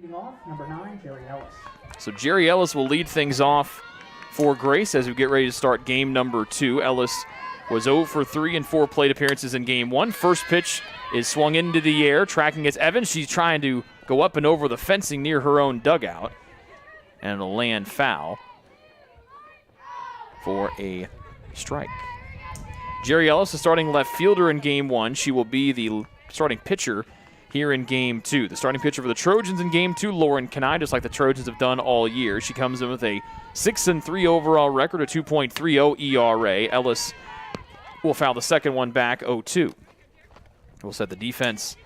Leading off, number 9, Jerry Ellis. So Jerry Ellis will lead things off for Grace as we get ready to start game number 2. Ellis was 0 for 3 in 4 plate appearances in game 1. First pitch is swung into the air, tracking it's Evans. She's trying to go up and over the fencing near her own dugout, and it'll land foul for a strike. Jerry Ellis, the starting left fielder in game 1. She will be the starting pitcher here in game 2. The starting pitcher for the Trojans in game 2, Lauren Kanai, just like the Trojans have done all year. She comes in with a 6-3 overall record, a 2.30 ERA. Ellis will foul the second one back, 0-2. We'll set the defense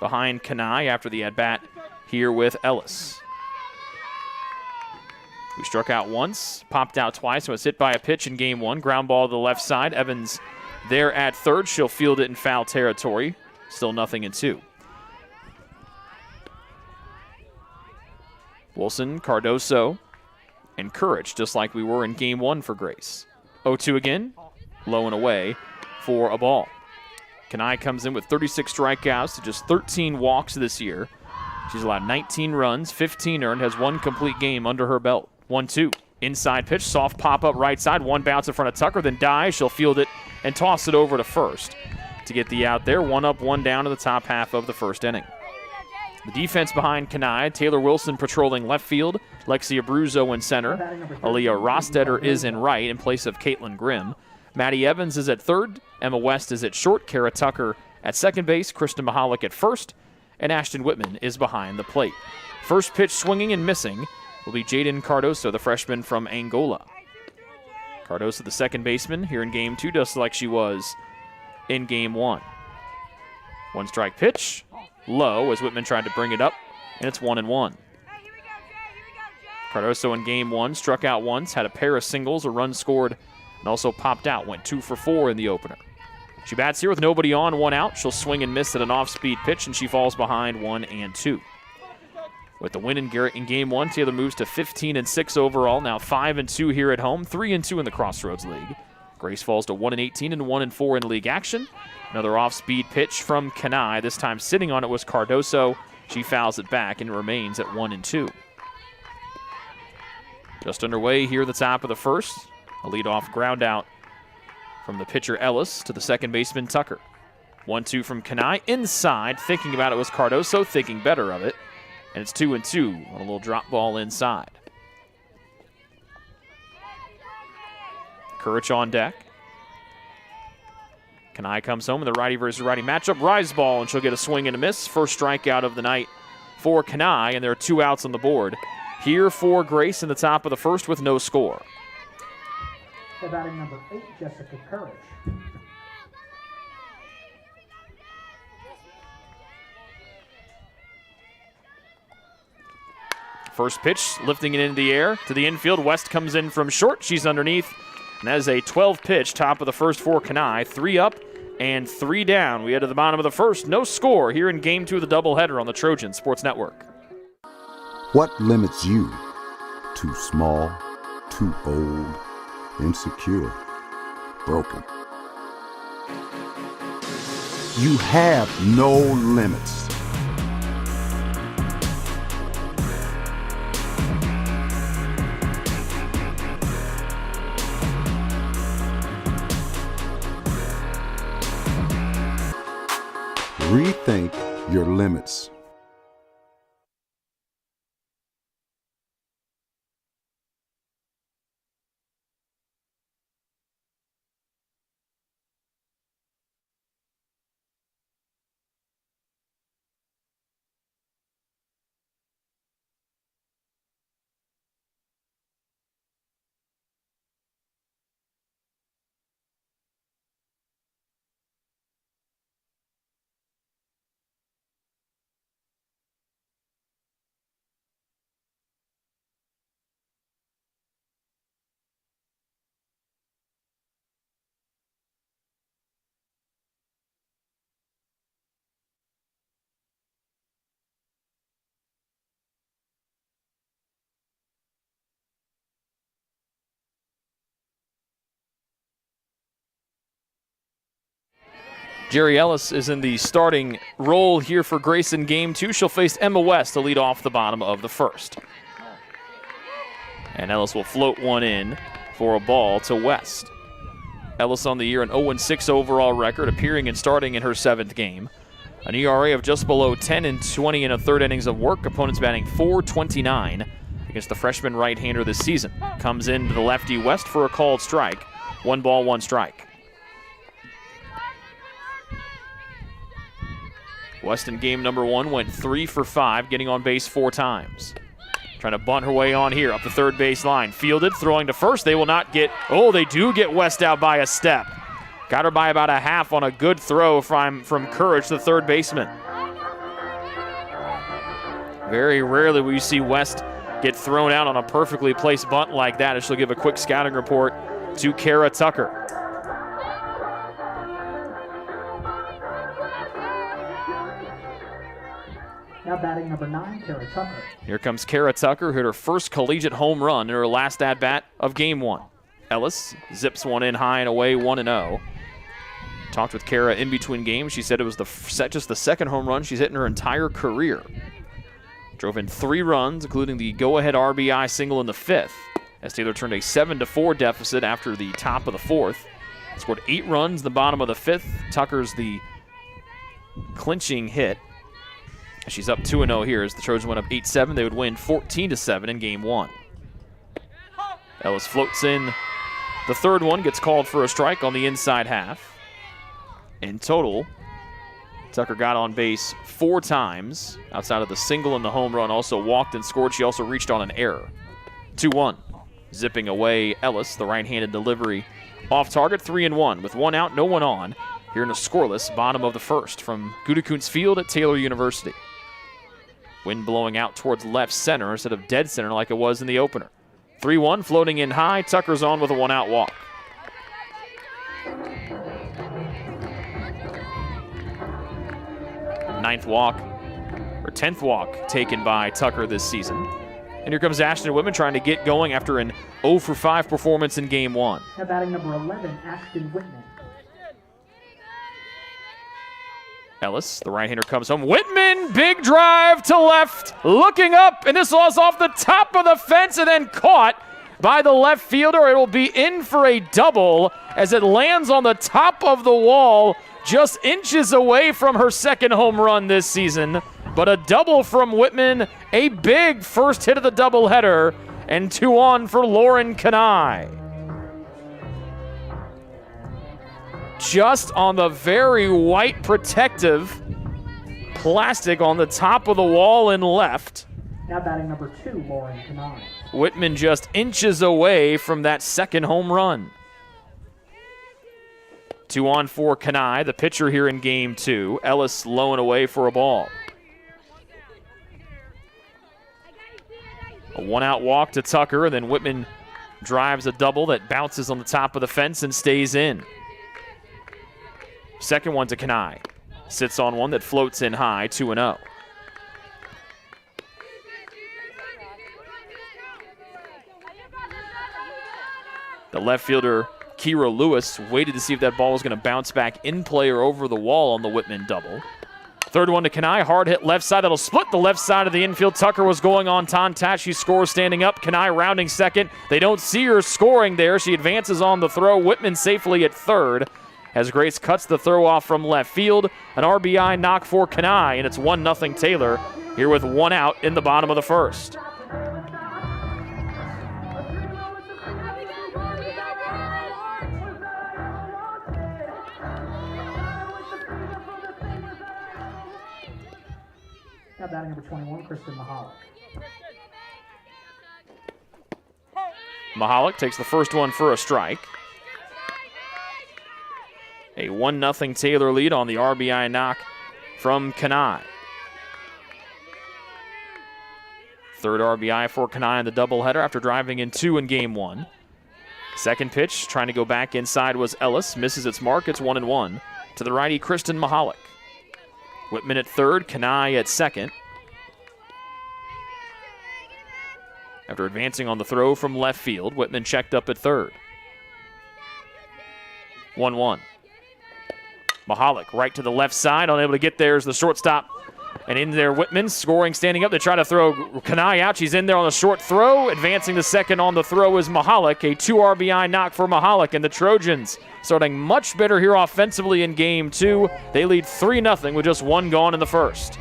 behind Kanai after the at-bat here with Ellis. We struck out once, popped out twice, and was hit by a pitch in game 1. Ground ball to the left side. Evans there at third. She'll field it in foul territory. Still 0-2. Wilson, Cardoso, and Courage, just like we were in game 1 for Grace. 0-2 again, low and away for a ball. Kanai comes in with 36 strikeouts to just 13 walks this year. She's allowed 19 runs, 15 earned, has 1 complete game under her belt. 1-2. Inside pitch, soft pop-up right side, 1 bounce in front of Tucker, then dives. She'll field it and toss it over to first to get the out there. 1 up, 1 down to the top half of the first inning. The defense behind Kanai, Taylor Wilson patrolling left field, Lexia Bruzzo in center, Aaliyah Rostetter is in right in place of Caitlin Grimm. Maddie Evans is at third, Emma West is at short, Kara Tucker at second base, Kristen Mahalik at first, and Ashton Whitman is behind the plate. First pitch swinging and missing will be Jaden Cardoso, the freshman from Angola. Cardoso, the second baseman, here in game 2, just like she was in game 1. 1 strike pitch, low as Whitman tried to bring it up, and it's 1-1. Cardoso in game 1 struck out once, had a pair of singles, a run scored, and also popped out, went 2 for 4 in the opener. She bats here with nobody on, 1 out. She'll swing and miss at an off-speed pitch, and she falls behind 1-2. With the win in game 1, Taylor moves to 15-6 overall, now 5-2 here at home, 3-2 in the Crossroads League. Grace falls to 1-18 and 1-4 in league action. Another off-speed pitch from Kanai. This time sitting on it was Cardoso. She fouls it back and remains at 1-2. Just underway here at the top of the first. A leadoff ground out from the pitcher Ellis to the second baseman Tucker. 1-2 from Kanai. Inside, thinking about it was Cardoso, thinking better of it. And it's 2-2 on a little drop ball inside. Courage on deck. Kanai comes home in the righty versus righty matchup. Rise ball, and she'll get a swing and a miss. First strikeout of the night for Kanai, and there are 2 outs on the board here for Grace in the top of the first with no score. Batting number 8, Jessica Courage. First pitch, lifting it into the air to the infield. West comes in from short. She's underneath. And that is a 12-pitch, top of the first for Kanai. 3 up and 3 down. We head to the bottom of the first. No score here in game 2 of the doubleheader on the Trojan Sports Network. What limits you? Too small, too old, insecure, broken. You have no limits. Rethink your limits. Jerry Ellis is in the starting role here for Grace in game 2. She'll face Emma West to lead off the bottom of the first. And Ellis will float one in for a ball to West. Ellis on the year an 0-6 overall record, appearing and starting in her 7th game. An ERA of just below 10 and 20 in a third innings of work. Opponents batting .429 against the freshman right-hander this season. Comes into the lefty West for a called strike. 1 ball, 1 strike. West in game number 1 went 3 for 5, getting on base 4 times. Trying to bunt her way on here up the third base line. Fielded, throwing to first. They will not get, oh, they do get West out by a step. Got her by about a half on a good throw from Courage, the third baseman. Very rarely will you see West get thrown out on a perfectly placed bunt like that, as she'll give a quick scouting report to Kara Tucker. Now batting number 9, Kara Tucker. Here comes Kara Tucker, who hit her first collegiate home run in her last at-bat of game 1. Ellis zips one in high and away, 1-0. Talked with Kara in between games. She said it was just the second home run she's hit in her entire career. Drove in 3 runs, including the go-ahead RBI single in the 5th, as Taylor turned a 7-4 deficit after the top of the 4th. Scored 8 runs in the bottom of the 5th. Tucker's the clinching hit. She's up 2-0 here as the Trojans went up 8-7. They would win 14-7 in game 1. Ellis floats in the third one, gets called for a strike on the inside half. In total, Tucker got on base 4 times outside of the single and the home run. Also walked and scored. She also reached on an error. 2-1. Zipping away Ellis, the right-handed delivery off target. 3-1 with 1 out, no one on. Here in a scoreless bottom of the first from Gudekunst Field at Taylor University. Wind blowing out towards left center instead of dead center like it was in the opener. 3-1, floating in high. Tucker's on with a 1-out walk. Tenth walk taken by Tucker this season. And here comes Ashton Whitman trying to get going after an 0-for-5 performance in game 1. Now batting number 11, Ashton Whitman. Ellis, the right-hander, comes home. Whitman, big drive to left, looking up, and this was off the top of the fence and then caught by the left fielder. It will be in for a double as it lands on the top of the wall, just inches away from her second home run this season. But a double from Whitman, a big first hit of the doubleheader, and 2 on for Lauren Kanai. Just on the very white protective plastic on the top of the wall in left. Now batting number 2, Lauren Kanai. Whitman just inches away from that second home run. 2 on for Kanai, the pitcher here in game 2. Ellis low and away for a ball. A 1-out walk to Tucker, and then Whitman drives a double that bounces on the top of the fence and stays in. Second one to Kanai. Sits on one that floats in high, 2-0. The left fielder, Kira Lewis, waited to see if that ball was going to bounce back in play or over the wall on the Whitman double. Third one to Kanai, hard hit left side. That'll split the left side of the infield. Tucker was going on Tontat. She scores standing up. Kanai rounding second. They don't see her scoring there. She advances on the throw. Whitman safely at third as Grace cuts the throw off from left field. An RBI knock for Kanai, and it's 1-0 Taylor here with 1 out in the bottom of the first. Now batting number 21, Kristen Mahalik. Mahalik takes the first one for a strike. A 1-0 Taylor lead on the RBI knock from Kanai. Third RBI for Kanai in the doubleheader after driving in 2 in game 1. Second pitch, trying to go back inside was Ellis. Misses its mark. It's 1-1 to the righty Kristen Mahalik. Whitman at third, Kanai at second. After advancing on the throw from left field, Whitman checked up at third. 1-1. Mahalik right to the left side, unable to get there as the shortstop. And in there, Whitman scoring, standing up. They try to throw Kanai out. She's in there on the short throw. Advancing the second on the throw is Mahalik. A 2 RBI knock for Mahalik. And the Trojans starting much better here offensively in game 2. They lead 3-0 with just 1 gone in the first.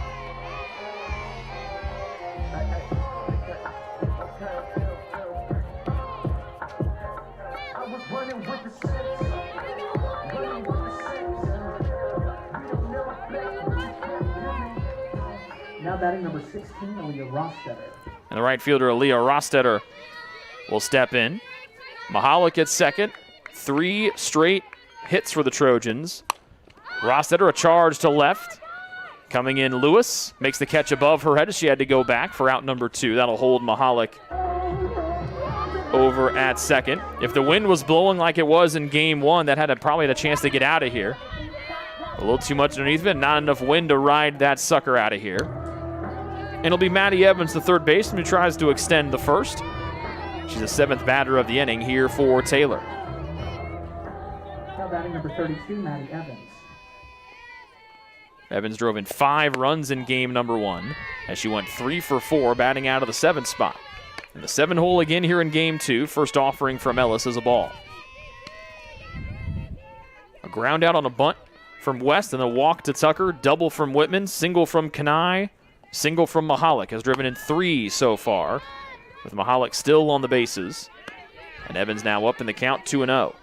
Now batting number 16, Aaliyah Rostetter. And the right fielder, Aaliyah Rostetter, will step in. Mahalik at second. 3 straight hits for the Trojans. Rostetter a charge to left. Coming in, Lewis makes the catch above her head as she had to go back for out number 2. That'll hold Mahalik over at second. If the wind was blowing like it was in game 1, that had probably had a chance to get out of here. A little too much underneath of it, not enough wind to ride that sucker out of here. And it'll be Maddie Evans, the third baseman, who tries to extend the first. She's the 7th batter of the inning here for Taylor. Now batting number 32, Maddie Evans. Evans drove in 5 runs in game number 1 as she went 3 for 4, batting out of the 7th spot. And the 7-hole again here in game 2. First offering from Ellis is a ball. A ground out on a bunt from West and a walk to Tucker. Double from Whitman, single from Kanai. Single from Mahalik, has driven in 3 so far, with Mahalik still on the bases. And Evans now up in the count, 2-0.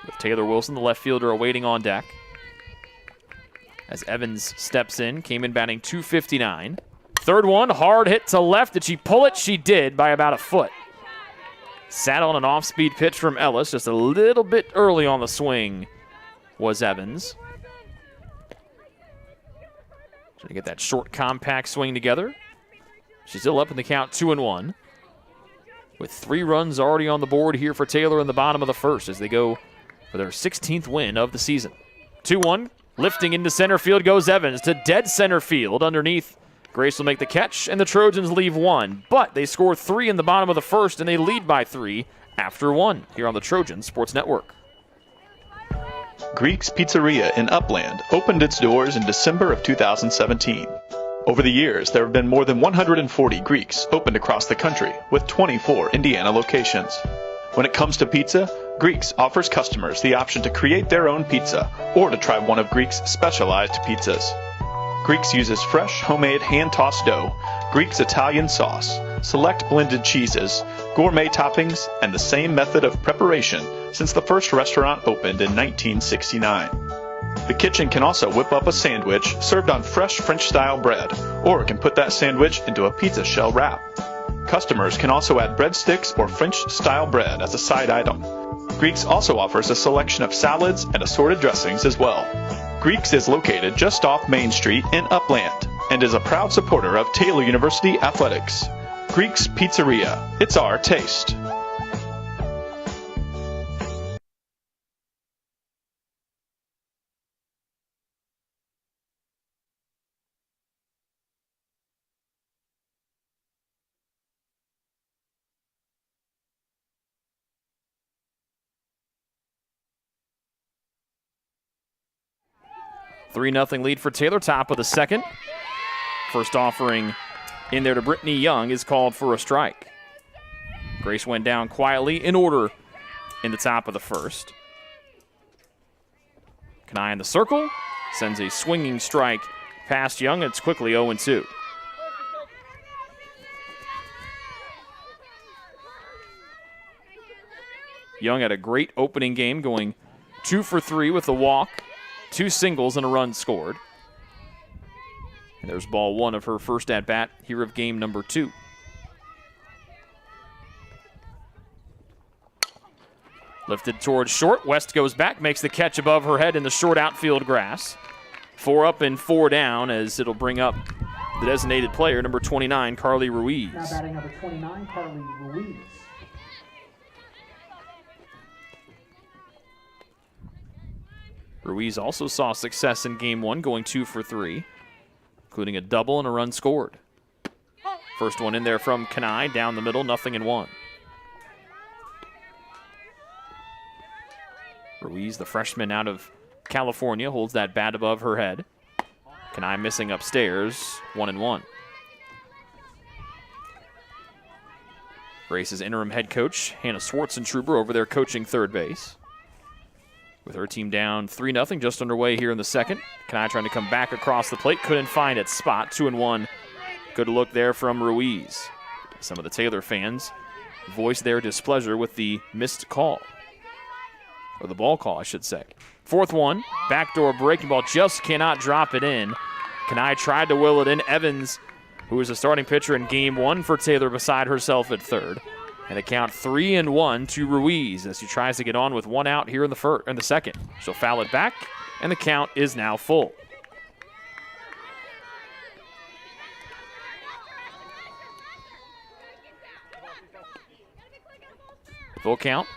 With Taylor Wilson, the left fielder, awaiting on deck. As Evans steps in, came in batting .259. Third one, hard hit to left. Did she pull it? She did, by about a foot. Sat on an off-speed pitch from Ellis, just a little bit early on the swing was Evans. Trying to get that short, compact swing together. She's still up in the count, 2-1. With 3 runs already on the board here for Taylor in the bottom of the first as they go for their 16th win of the season. 2-1, lifting into center field goes Evans to dead center field underneath. Grace will make the catch, and the Trojans leave 1. But they score 3 in the bottom of the first, and they lead by 3 after 1 here on the Trojan Sports Network. Greek's Pizzeria in Upland opened its doors in December of 2017. Over the years, there have been more than 140 Greeks opened across the country, with 24 Indiana locations. When it comes to pizza, Greeks offers customers the option to create their own pizza or to try one of Greek's specialized pizzas. Greeks uses fresh, homemade, hand-tossed dough, Greek's Italian sauce, select blended cheeses, gourmet toppings, and the same method of preparation since the first restaurant opened in 1969. The kitchen can also whip up a sandwich served on fresh French-style bread, or can put that sandwich into a pizza shell wrap. Customers can also add breadsticks or French-style bread as a side item. Greeks also offers a selection of salads and assorted dressings as well. Greeks is located just off Main Street in Upland and is a proud supporter of Taylor University Athletics. Greek's Pizzeria. It's our taste. Three 3-0 lead for Taylor, top of the second. First offering in there to Brittany Young is called for a strike. Grace went down quietly in order in the top of the first. Kanai in the circle, sends a swinging strike past Young. It's quickly 0-2. Young had a great opening game, going 2 for 3 with a walk, 2 singles, and a run scored. And there's ball 1 of her first at-bat here of game number 2. Lifted towards short. West goes back, makes the catch above her head in the short outfield grass. 4 up and 4 down as it'll bring up the designated player, number 29, Carly Ruiz. Now batting number 29, Carly Ruiz. Ruiz also saw success in game 1, going 2 for 3, including a double and a run scored. First one in there from Kanai, down the middle, 0-1. Ruiz, the freshman out of California, holds that bat above her head. Kanai missing upstairs, 1-1. Grace's interim head coach, Hannah Schwartzentruber, over there coaching third base. With her team down 3-0, just underway here in the second. Kanai trying to come back across the plate, couldn't find its spot, 2-1. Good look there from Ruiz. Some of the Taylor fans voiced their displeasure with the missed call. Or the ball call, I should say. Fourth one, backdoor breaking ball, just cannot drop it in. Kanai tried to will it in. Evans, who was a starting pitcher in game one for Taylor, beside herself at third. And a count 3-1 to Ruiz as she tries to get on with one out here in the second. She'll foul it back, and the count is now full. Full count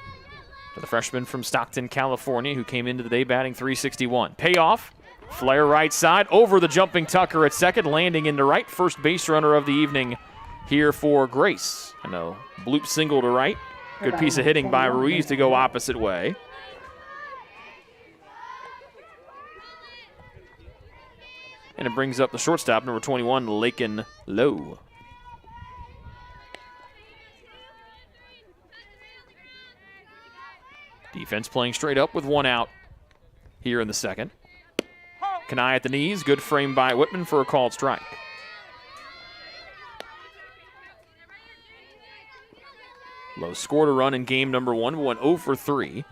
to the freshman from Stockton, California, who came into the day batting .361. Payoff, flare right side, over the jumping Tucker at second, landing into right. First base runner of the evening here for Grace. I know, bloop single to right. Good piece of hitting by Ruiz to go opposite way. And it brings up the shortstop, number 21, Lakin Lowe. Defense playing straight up with one out here in the second. Kanai at the knees. Good frame by Whitman for a called strike. Lowe scored a run in game number one, went 0 for 3.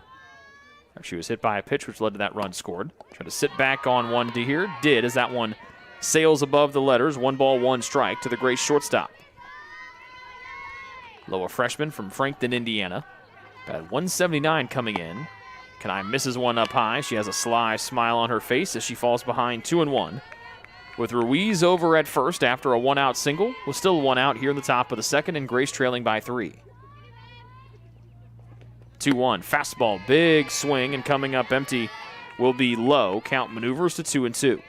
She was hit by a pitch which led to that run scored. Tried to sit back on one to here. Did, as that one sails above the letters. 1 ball, 1 strike to the Grace shortstop. Lowe, a freshman from Frankton, Indiana. At 179 coming in. Kanai misses one up high. She has a sly smile on her face as she falls behind 2-1. With Ruiz over at first after a one-out single, with still one out here in the top of the second, and Grace trailing by 3. 2-1, fastball, big swing, and coming up empty will be Lowe. Count maneuvers to 2-2.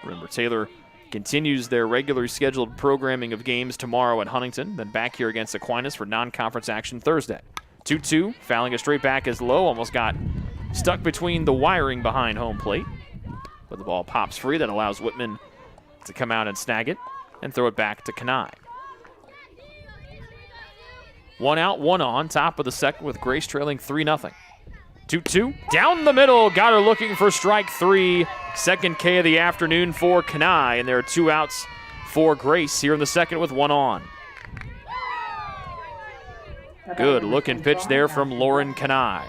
Remember, Taylor continues their regularly scheduled programming of games tomorrow at Huntington, then back here against Aquinas for non-conference action Thursday. 2-2, fouling it straight back as Lowe almost got stuck between the wiring behind home plate. But the ball pops free. That allows Whitman to come out and snag it and throw it back to Kanai. 1 out, 1 on, top of the second with Grace trailing 3-0. 2-2, down the middle, got her looking for strike 3. Second K of the afternoon for Kanai, and there are 2 outs for Grace here in the second with 1 on. Good looking pitch there from Lauren Kanai.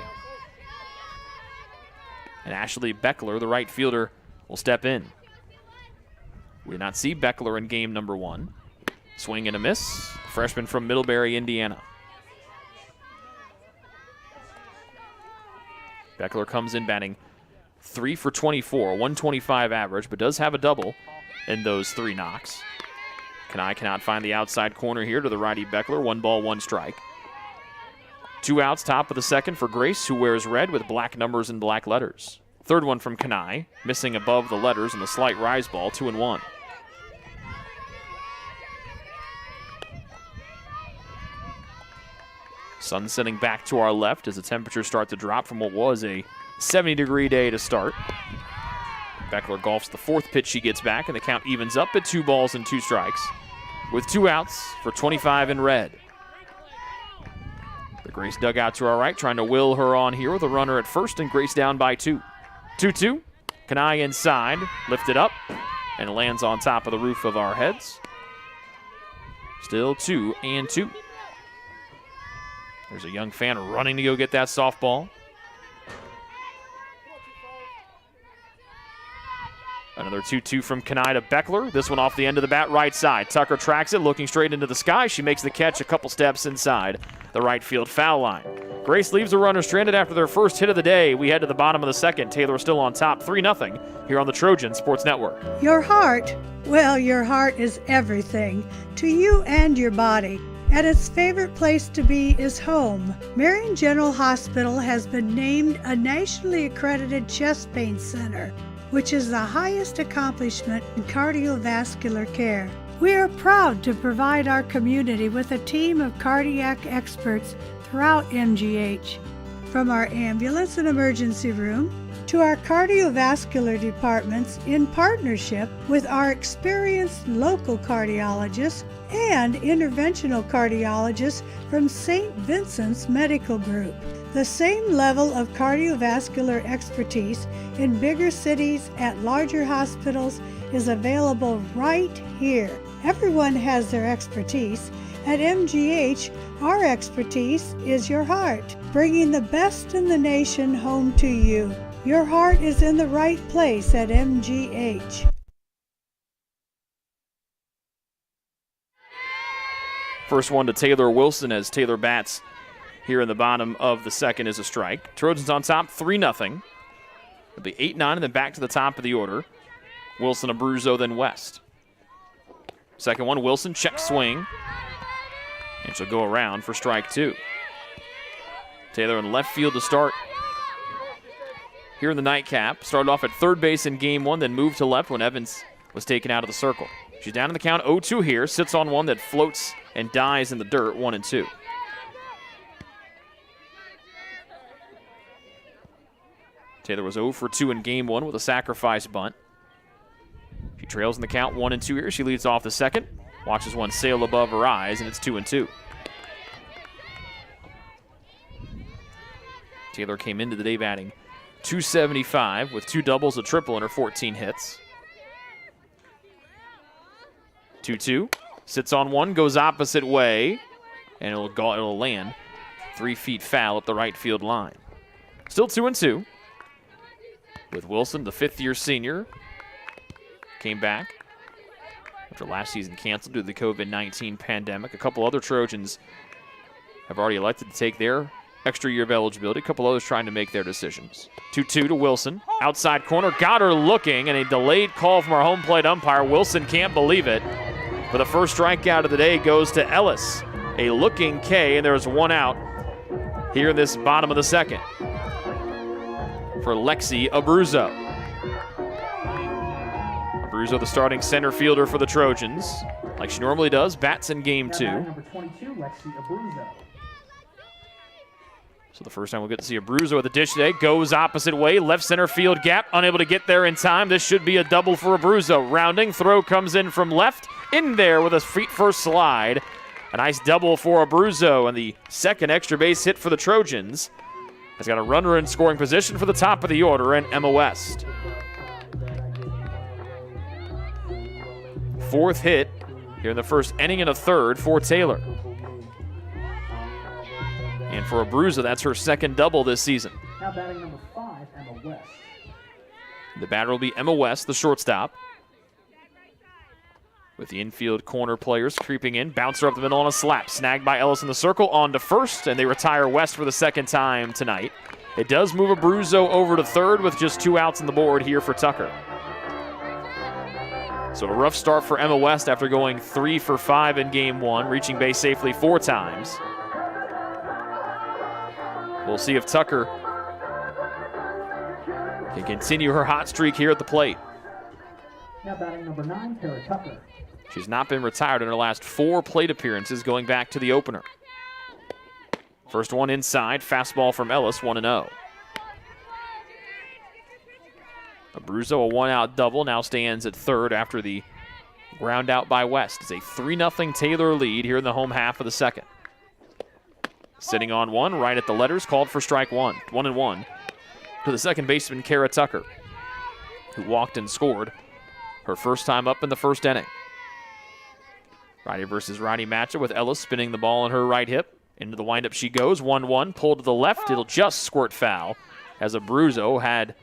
And Ashley Beckler, the right fielder, will step in. We did not see Beckler in game number 1. Swing and a miss, freshman from Middlebury, Indiana. Beckler comes in batting 3 for 24, 125 average, but does have a double in those 3 knocks. Kanai cannot find the outside corner here to the righty Beckler. 1 ball, 1 strike. 2 outs, top of the second for Grace, who wears red with black numbers and black letters. Third one from Kanai, missing above the letters and the slight rise ball, 2-1. Sun setting back to our left as the temperatures start to drop from what was a 70-degree day to start. Beckler golfs the 4th pitch she gets back, and the count evens up at 2 balls and 2 strikes with 2 outs for 25 in red. The Grace dugout to our right, trying to will her on here with a runner at first, and Grace down by 2. 2-2, Kanai inside, lifted up, and lands on top of the roof of our heads. Still 2-2. There's a young fan running to go get that softball. Another 2-2 from Kanai to Beckler. This one off the end of the bat, right side. Tucker tracks it, looking straight into the sky. She makes the catch a couple steps inside the right field foul line. Grace leaves the runner stranded after their first hit of the day. We head to the bottom of the second. Taylor still on top, 3-0 here on the Trojan Sports Network. Your heart, well, your heart is everything to you and your body. And its favorite place to be is home. Marion General Hospital has been named a nationally accredited chest pain center, which is the highest accomplishment in cardiovascular care. We are proud to provide our community with a team of cardiac experts throughout MGH. From our ambulance and emergency room to our cardiovascular departments in partnership with our experienced local cardiologists and interventional cardiologists from St. Vincent's Medical Group. The same level of cardiovascular expertise in bigger cities at larger hospitals is available right here. Everyone has their expertise. At MGH, our expertise is your heart, bringing the best in the nation home to you. Your heart is in the right place at MGH. First one to Taylor Wilson as Taylor bats here in the bottom of the second is a strike. Trojans on top 3-0. It'll be 8-9 and then back to the top of the order. Wilson, Abruzzo, then West. Second one, Wilson, check swing. And she'll go around for strike two. Taylor in left field to start here in the nightcap. Started off at third base in game one, then moved to left when Evans was taken out of the circle. She's down in the count 0-2 here. Sits on one that floats and dies in the dirt, 1-2. Taylor was 0 for 2 in game one with a sacrifice bunt. She trails in the count 1-2 here. She leads off the second. Watches one sail above her eyes, and it's 2-2. Taylor came into the day batting .275 with 2 doubles, a triple, and her 14 hits. 2-2. Sits on one, goes opposite way, and it'll land 3 feet foul up the right field line. Still 2-2. With Wilson, the fifth-year senior, came back after last season canceled due to the COVID-19 pandemic. A couple other Trojans have already elected to take their extra year of eligibility. A couple others trying to make their decisions. 2-2 to Wilson. Outside corner, got her looking, and a delayed call from our home plate umpire. Wilson can't believe it. For the first strikeout of the day goes to Ellis. A looking K, and there's one out here in this bottom of the second for Lexi Abruzzo. Abruzzo, the starting center fielder for the Trojans. Like she normally does, bats in game two. Number 22, Lexi Abruzzo. So the first time we'll get to see Abruzzo at the dish today. Goes opposite way, left center field gap, unable to get there in time. This should be a double for Abruzzo. Rounding, throw comes in from left, in there with a feet first slide. A nice double for Abruzzo, and the second extra base hit for the Trojans has got a runner in scoring position for the top of the order, and Emma West. Fourth hit here in the first inning and a third for Taylor. And for Abruzzo, that's her second double this season. Now batting number 5, Emma West. The batter will be Emma West, the shortstop. With the infield corner players creeping in. Bouncer up the middle on a slap. Snagged by Ellis in the circle. On to first, and they retire West for the second time tonight. It does move Abruzzo over to third with just 2 outs on the board here for Tucker. So a rough start for Emma West after going 3 for 5 in game one, reaching base safely 4 times. We'll see if Tucker can continue her hot streak here at the plate. Now batting number 9, Kara Tucker. She's not been retired in her last 4 plate appearances going back to the opener. First one inside, fastball from Ellis, 1-0. Abruzzo, a 1-out double, now stands at third after the ground out by West. It's a 3-0 Taylor lead here in the home half of the second. Sitting on one, right at the letters, called for strike one. 1-1 to the second baseman, Kara Tucker, who walked and scored her first time up in the first inning. Righty versus righty matchup with Ellis spinning the ball on her right hip. Into the windup she goes. 1-1, pulled to the left. It'll just squirt foul as Abruzzo had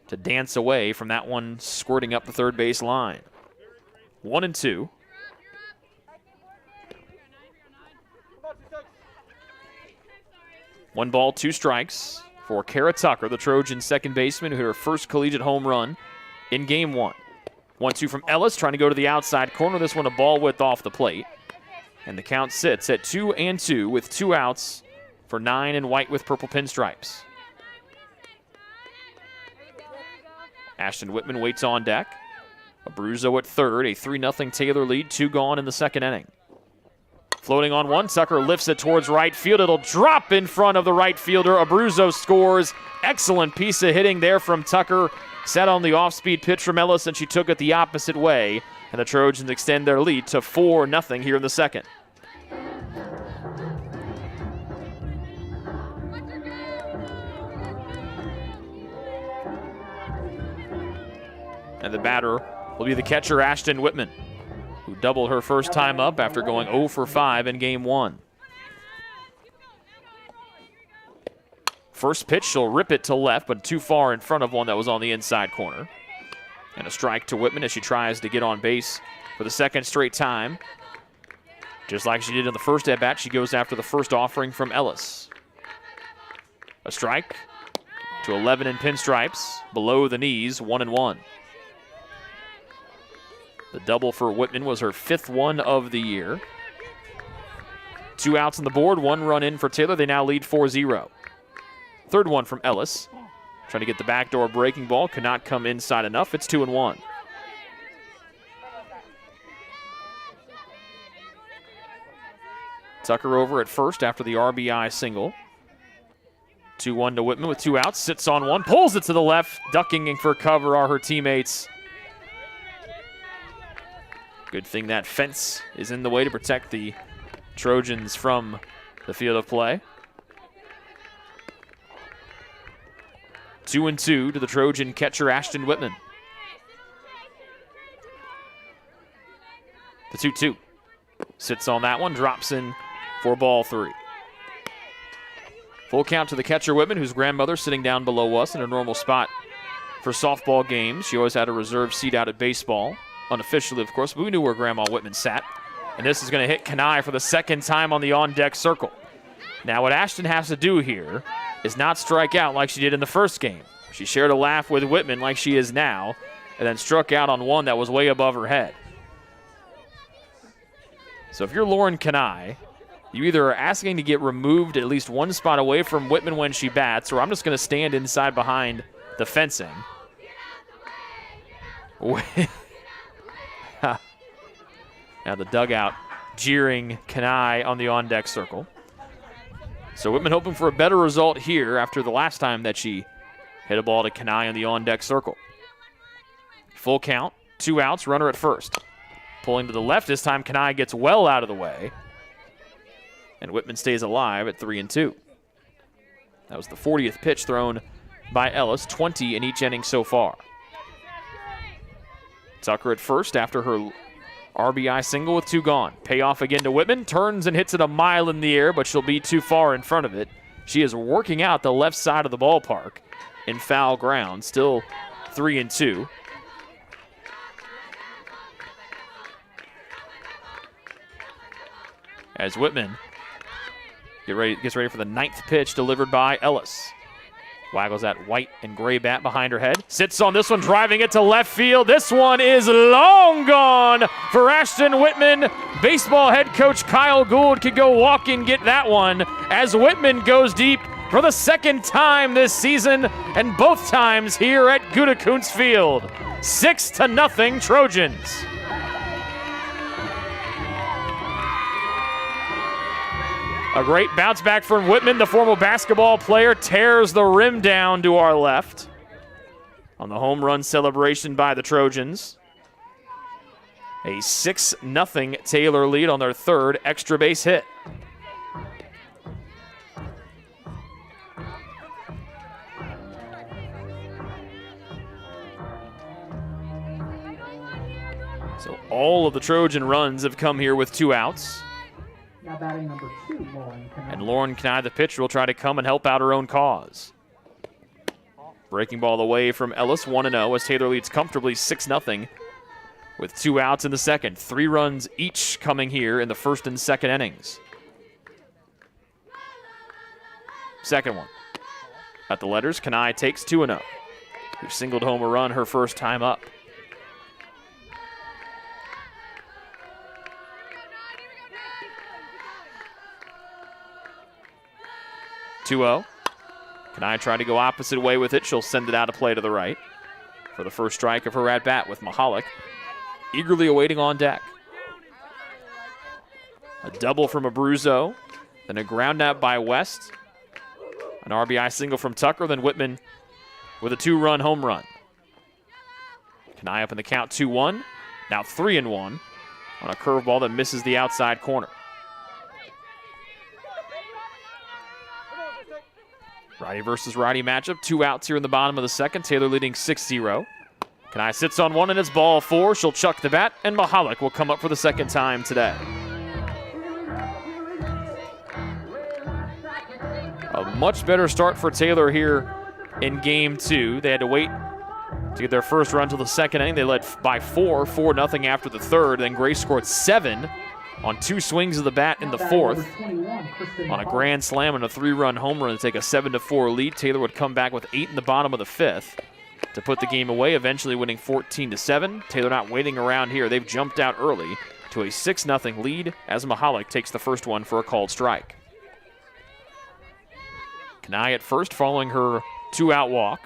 to dance away from that one squirting up the third base line. 1-2. One ball, 2 strikes for Kara Tucker, the Trojan second baseman who hit her first collegiate home run in game one. 1-2 from Ellis, trying to go to the outside corner. This one a ball width off the plate. And the count sits at 2-2 with 2 outs for 9 in white with purple pinstripes. Ashton Whitman waits on deck. Abruzzo at third, a 3-0 Taylor lead, 2 gone in the second inning. Floating on one, Tucker lifts it towards right field. It'll drop in front of the right fielder. Abruzzo scores. Excellent piece of hitting there from Tucker. Set on the off-speed pitch from Ellis, and she took it the opposite way. And the Trojans extend their lead to 4-0 here in the second. And the batter will be the catcher, Ashton Whitman, who doubled her first time up after going 0 for 5 in game 1. First pitch, she'll rip it to left, but too far in front of one that was on the inside corner. And a strike to Whitman as she tries to get on base for the second straight time. Just like she did in the first at-bat, she goes after the first offering from Ellis. A strike to 11 in pinstripes, below the knees, 1-1. The double for Whitman was her 5th one of the year. 2 outs on the board, 1 run in for Taylor. They now lead 4-0. Third one from Ellis. Trying to get the backdoor breaking ball. Could not come inside enough. It's 2-1. Tucker over at first after the RBI single. 2-1 to Whitman with 2 outs. Sits on one. Pulls it to the left. Ducking for cover are her teammates. Good thing that fence is in the way to protect the Trojans from the field of play. 2-2 to the Trojan catcher, Ashton Whitman. The 2-2. Sits on that one, drops in for ball 3. Full count to the catcher, Whitman, whose grandmother sitting down below us in a normal spot for softball games. She always had a reserved seat out at baseball. Unofficially, of course, but we knew where Grandma Whitman sat. And this is going to hit Kanai for the second time on the on-deck circle. Now, what Ashton has to do here is not strike out like she did in the first game. She shared a laugh with Whitman like she is now, and then struck out on one that was way above her head. So if you're Lauren Kanai, you either are asking to get removed at least one spot away from Whitman when she bats, or I'm just going to stand inside behind the fencing. Now the dugout jeering Kanai on the on-deck circle. So Whitman hoping for a better result here after the last time that she hit a ball to Kanai on the on-deck circle. Full count, 2 outs, runner at first. Pulling to the left, this time Kanai gets well out of the way. And Whitman stays alive at 3-2. That was the 40th pitch thrown by Ellis, 20 in each inning so far. Tucker at first after her RBI single with 2 gone. Payoff again to Whitman. Turns and hits it a mile in the air, but she'll be too far in front of it. She is working out the left side of the ballpark in foul ground. Still 3-2. As Whitman gets ready for the 9th pitch delivered by Ellis. Waggles that white and gray bat behind her head. Sits on this one, driving it to left field. This one is long gone for Ashton Whitman. Baseball head coach Kyle Gould could go walk and get that one as Whitman goes deep for the 2nd time this season, and both times here at Gutekunst Field. 6-0 Trojans. A great bounce back from Whitman, the former basketball player, tears the rim down to our left on the home run celebration by the Trojans. A 6-0 Taylor lead on their 3rd extra base hit. So all of the Trojan runs have come here with 2 outs. Now batting number 2, Lauren Kanai. And Lauren Kanai, the pitcher, will try to come and help out her own cause. Breaking ball away from Ellis, 1-0, as Taylor leads comfortably 6-0 with 2 outs in the second. 3 runs each coming here in the first and second innings. Second one. At the letters, Kanai takes 2-0, who singled home a run her first time up. Kanai try to go opposite way with it. She'll send it out of play to the right for the first strike of her at-bat with Mahalik eagerly awaiting on deck. A double from Abruzzo, then a ground out by West. An RBI single from Tucker, then Whitman with a 2-run home run. Kanai up in the count 2-1, now 3-1 on a curveball that misses the outside corner. Righty versus righty matchup, 2 outs here in the bottom of the second. Taylor leading 6-0. Kanai sits on one and it's ball 4. She'll chuck the bat, and Mahalik will come up for the second time today. A much better start for Taylor here in game 2. They had to wait to get their first run till the second inning. They led by 4-0 after the third. Then Grace scored 7 on 2 swings of the bat in the fourth. On a grand slam and a 3-run home run to take a 7-4 lead. Taylor would come back with 8 in the bottom of the fifth to put the game away, eventually winning 14-7. Taylor not waiting around here. They've jumped out early to a 6-0 lead as Mahalik takes the first one for a called strike. Kanai at first following her 2-out walk.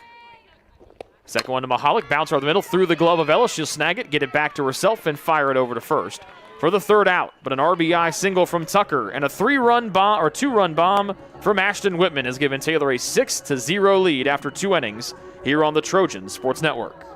Second one to Mahalik, bounce over the middle, through the glove of Ellis. She'll snag it, get it back to herself, and fire it over to first for the third out. But an RBI single from Tucker and a 3-run bomb or 2-run bomb from Ashton Whitman has given Taylor a 6-0 lead after 2 innings here on the Trojan Sports Network.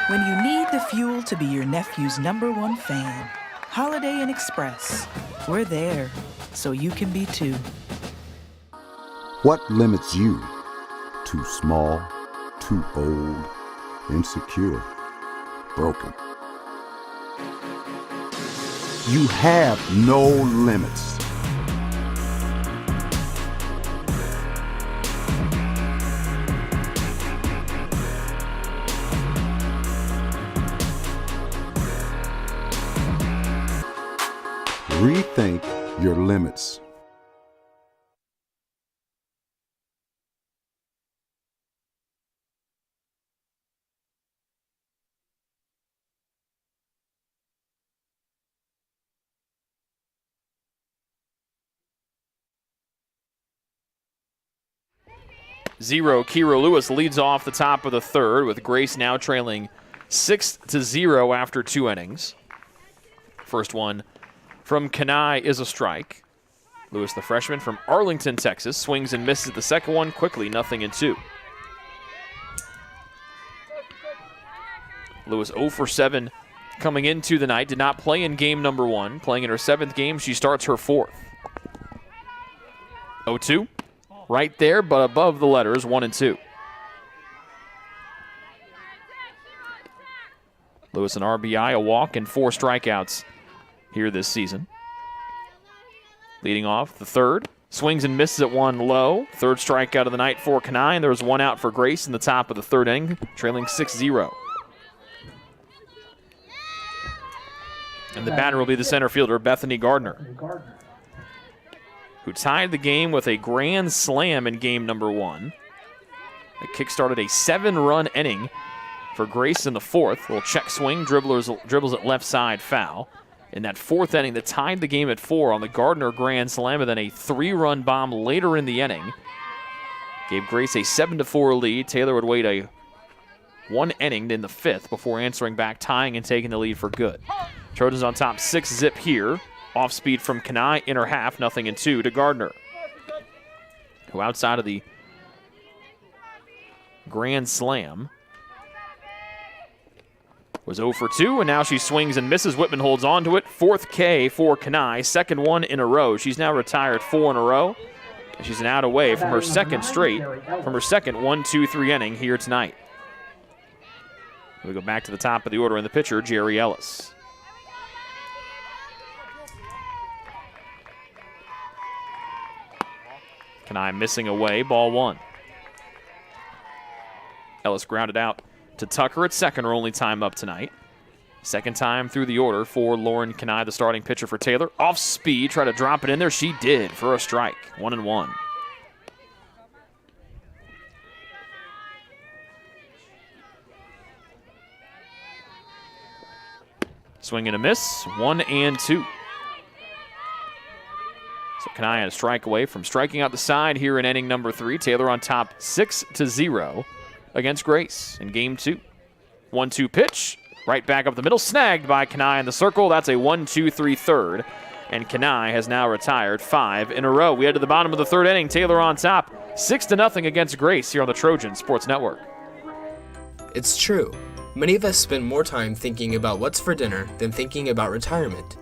When you need the fuel to be your nephew's #1 fan, Holiday Inn Express. We're there, so you can be too. What limits you? Too small, too old, insecure, broken. You have no limits. Rethink your limits. Kira Lewis leads off the top of the third, with Grace now trailing 6-0 after 2 innings. First one from Kanai is a strike. Lewis, the freshman from Arlington, Texas, swings and misses the second one quickly, 0-2. Lewis 0 for 7 coming into the night. Did not play in game number 1. Playing in her 7th game, she starts her 4th. 0-2. Right there, but above the letters, 1-2. Lewis an RBI, a walk, and 4 strikeouts here this season. Leading off the third. Swings and misses at 1 low. Third strikeout of the night for Kanai, and there was 1 out for Grace in the top of the third inning, trailing 6-0. And the batter will be the center fielder, Bethany Gardner, who tied the game with a grand slam in game number 1. That kick-started a 7-run inning for Grace in the 4th. Little check swing, dribbles at left side, foul. In that 4th inning that tied the game at 4 on the Gardner grand slam, and then a 3-run bomb later in the inning gave Grace a 7-4 lead. Taylor would wait a 1 inning in the 5th before answering back, tying and taking the lead for good. Trojans on top 6-zip here. Off speed from Kanai, inner half, 0-2 to Gardner, who outside of the grand slam was 0 for 2, and now she swings and misses. Whitman holds on to it. 4th K for Kanai, second one in a row. She's now retired 4 in a row, and she's an out away from her second straight, from her second 1-2-3 inning here tonight. We go back to the top of the order in the pitcher, Jerry Ellis. Kanai missing away, ball 1. Ellis grounded out to Tucker at second, her only time up tonight. Second time through the order for Lauren Kanai, the starting pitcher for Taylor. Off speed, try to drop it in there. She did for a strike, 1-1. Swing and a miss, 1-2. So Kanai had a strike away from striking out the side here in inning number 3. Taylor on top 6-0 against Grace in game 2. 1-2 pitch, right back up the middle, snagged by Kanai in the circle. That's a 1-2-3 third, and Kanai has now retired 5 in a row. We head to the bottom of the 3rd inning. Taylor on top, 6-0 against Grace here on the Trojan Sports Network. It's true. Many of us spend more time thinking about what's for dinner than thinking about retirement.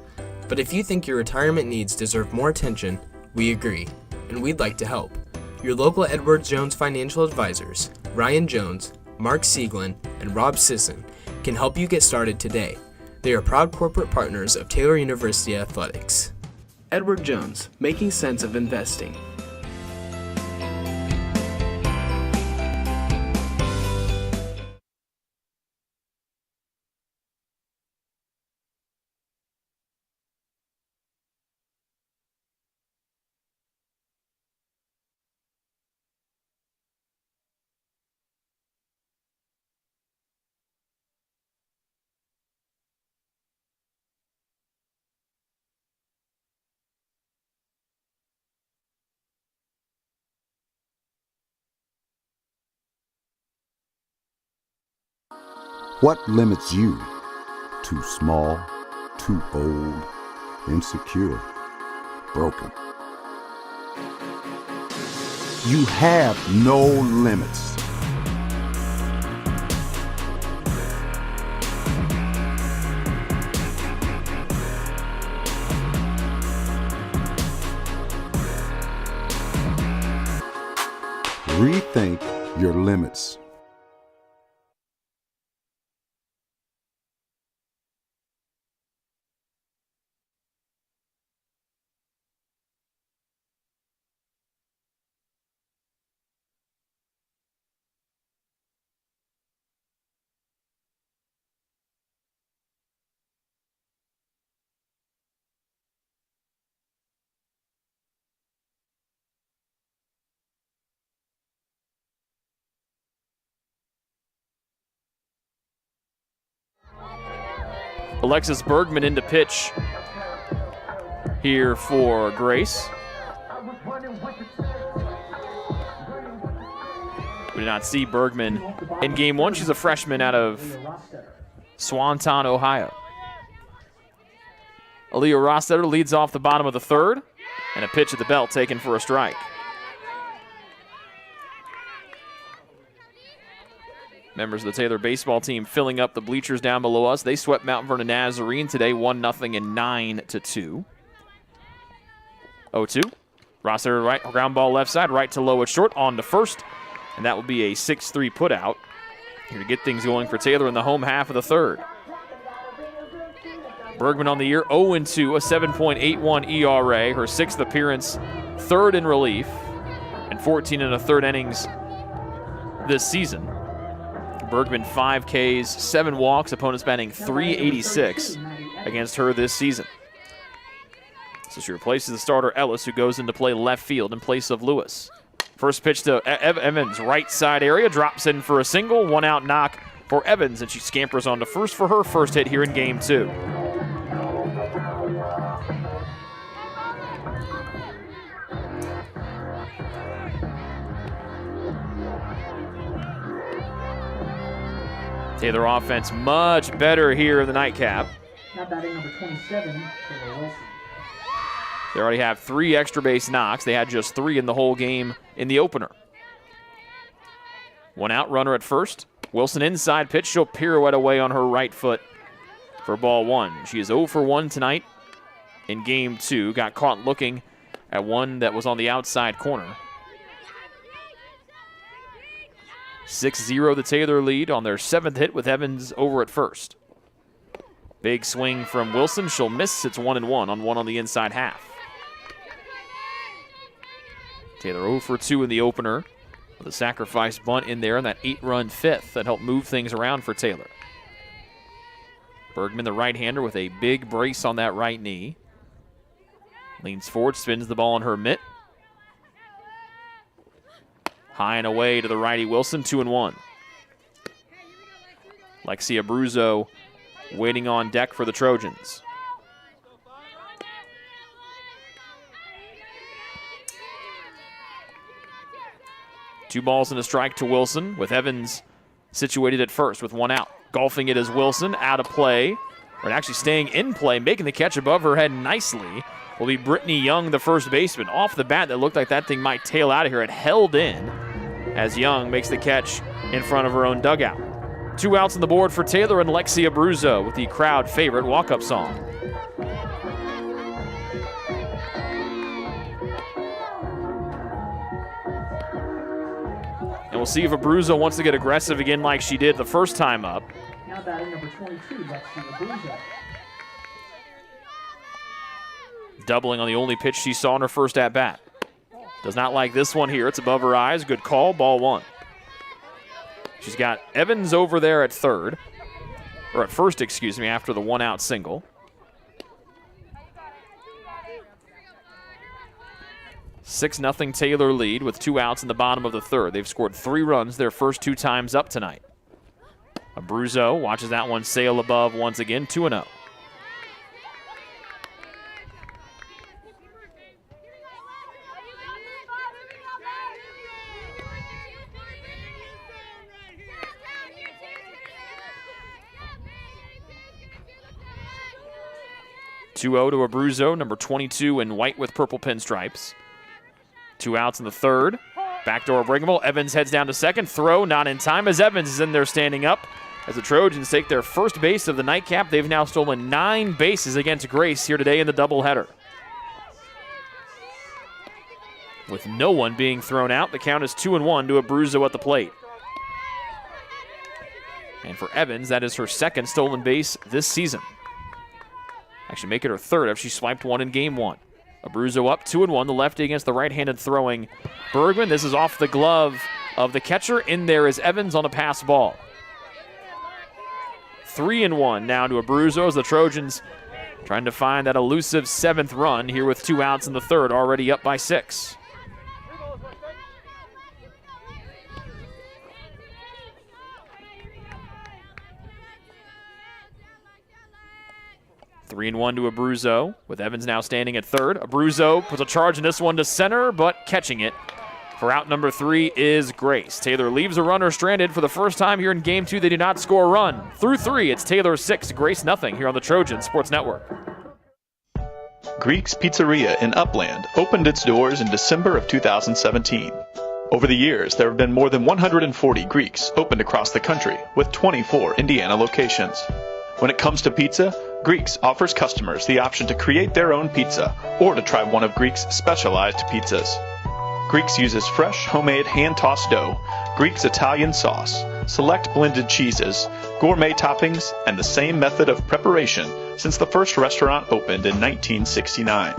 But if you think your retirement needs deserve more attention, we agree, and we'd like to help. Your local Edward Jones financial advisors, Ryan Jones, Mark Sieglin, and Rob Sisson, can help you get started today. They are proud corporate partners of Taylor University Athletics. Edward Jones, making sense of investing. What limits you? Too small, too old, insecure, broken. You have no limits. Rethink your limits. Alexis Bergman into pitch here for Grace. We did not see Bergman in game 1. She's a freshman out of Swanton, Ohio. Aaliyah Rostetter leads off the bottom of the 3rd, and a pitch at the belt taken for a strike. Members of the Taylor baseball team filling up the bleachers down below us. They swept Mount Vernon Nazarene today, 1-0 and 9-2. 0-2. Rostetter right, ground ball left side, right to low at short, on to first, and that will be a 6-3 put out here to get things going for Taylor in the home half of the 3rd. Bergman on the year, 0-2, a 7.81 ERA, her 6th appearance, 3rd in relief, and 14 1/3 innings this season. Bergman 5 Ks, 7 walks, opponents batting .386 against her this season. So she replaces the starter Ellis, who goes into play left field in place of Lewis. First pitch to Evans, right side area, drops in for a single, 1-out knock for Evans, and she scampers on to first for her first hit here in game 2. Taylor offense much better here in the nightcap. Now batting number 27, Taylor Wilson. They already have 3 extra base knocks. They had just 3 in the whole game in the opener. 1 out, runner at first. Wilson inside pitch. She'll pirouette away on her right foot for ball 1. She is 0 for 1 tonight in game 2. Got caught looking at one that was on the outside corner. 6-0 the Taylor lead on their 7th hit with Evans over at first. Big swing from Wilson. She'll miss. It's 1-1 on 1 on the inside half. Taylor 0 for 2 in the opener with a sacrifice bunt in there in that 8-run 5th that helped move things around for Taylor. Bergman, the right-hander, with a big brace on that right knee. Leans forward, spins the ball in her mitt. High and away to the righty Wilson, 2-1. Lexia Bruzzo waiting on deck for the Trojans. Two balls and a strike to Wilson, with Evans situated at first with one out. Golfing it is Wilson, out of play, or actually staying in play, making the catch above her head nicely, will be Brittany Young, the first baseman. Off the bat, that looked like that thing might tail out of here. It held in as Young makes the catch in front of her own dugout. 2 outs on the board for Taylor and Lexi Abruzzo with the crowd favorite walk-up song. And we'll see if Abruzzo wants to get aggressive again like she did the first time up. Now batting number 22, Lexi Abruzzo. Doubling on the only pitch she saw in her first at-bat. Does not like this one here. It's above her eyes. Good call. Ball 1. She's got Evans over there at third. Or at first, excuse me, after the 1-out single. (6-0) Taylor lead with 2 outs in the bottom of the third. They've scored 3 runs their first 2 times up tonight. Abruzzo watches that one sail above once again, 2-0. (2-0) to Abruzzo, number 22 in white with purple pinstripes. 2 outs in the third. Backdoor breakable. Evans heads down to second. Throw not in time as Evans is in there standing up. As the Trojans take their first base of the nightcap, they've now stolen 9 bases against Grace here today in the doubleheader. With no one being thrown out, the count is 2-1 to Abruzzo at the plate. And for Evans, that is her second stolen base this season. Actually, make it her third after she swiped one in game 1. Abruzzo up 2-1, the lefty against the right-handed throwing Bergman. This is off the glove of the catcher. In there is Evans on a pass ball. 3-1 now to Abruzzo as the Trojans trying to find that elusive 7th run here with 2 outs in the third, already up by 6. Three and 1 to Abruzzo, with Evans now standing at third. Abruzzo puts a charge in this one to center, but catching it for out number 3 is Grace. Taylor leaves a runner stranded for the first time here in game 2. They do not score a run. Through 3, it's Taylor 6, Grace nothing here on the Trojan Sports Network. Greek's Pizzeria in Upland opened its doors in December of 2017. Over the years, there have been more than 140 Greeks opened across the country, with 24 Indiana locations. When it comes to pizza, Greeks offers customers the option to create their own pizza or to try one of Greek's specialized pizzas. Greeks uses fresh, homemade, hand-tossed dough, Greek's Italian sauce, select blended cheeses, gourmet toppings, and the same method of preparation since the first restaurant opened in 1969.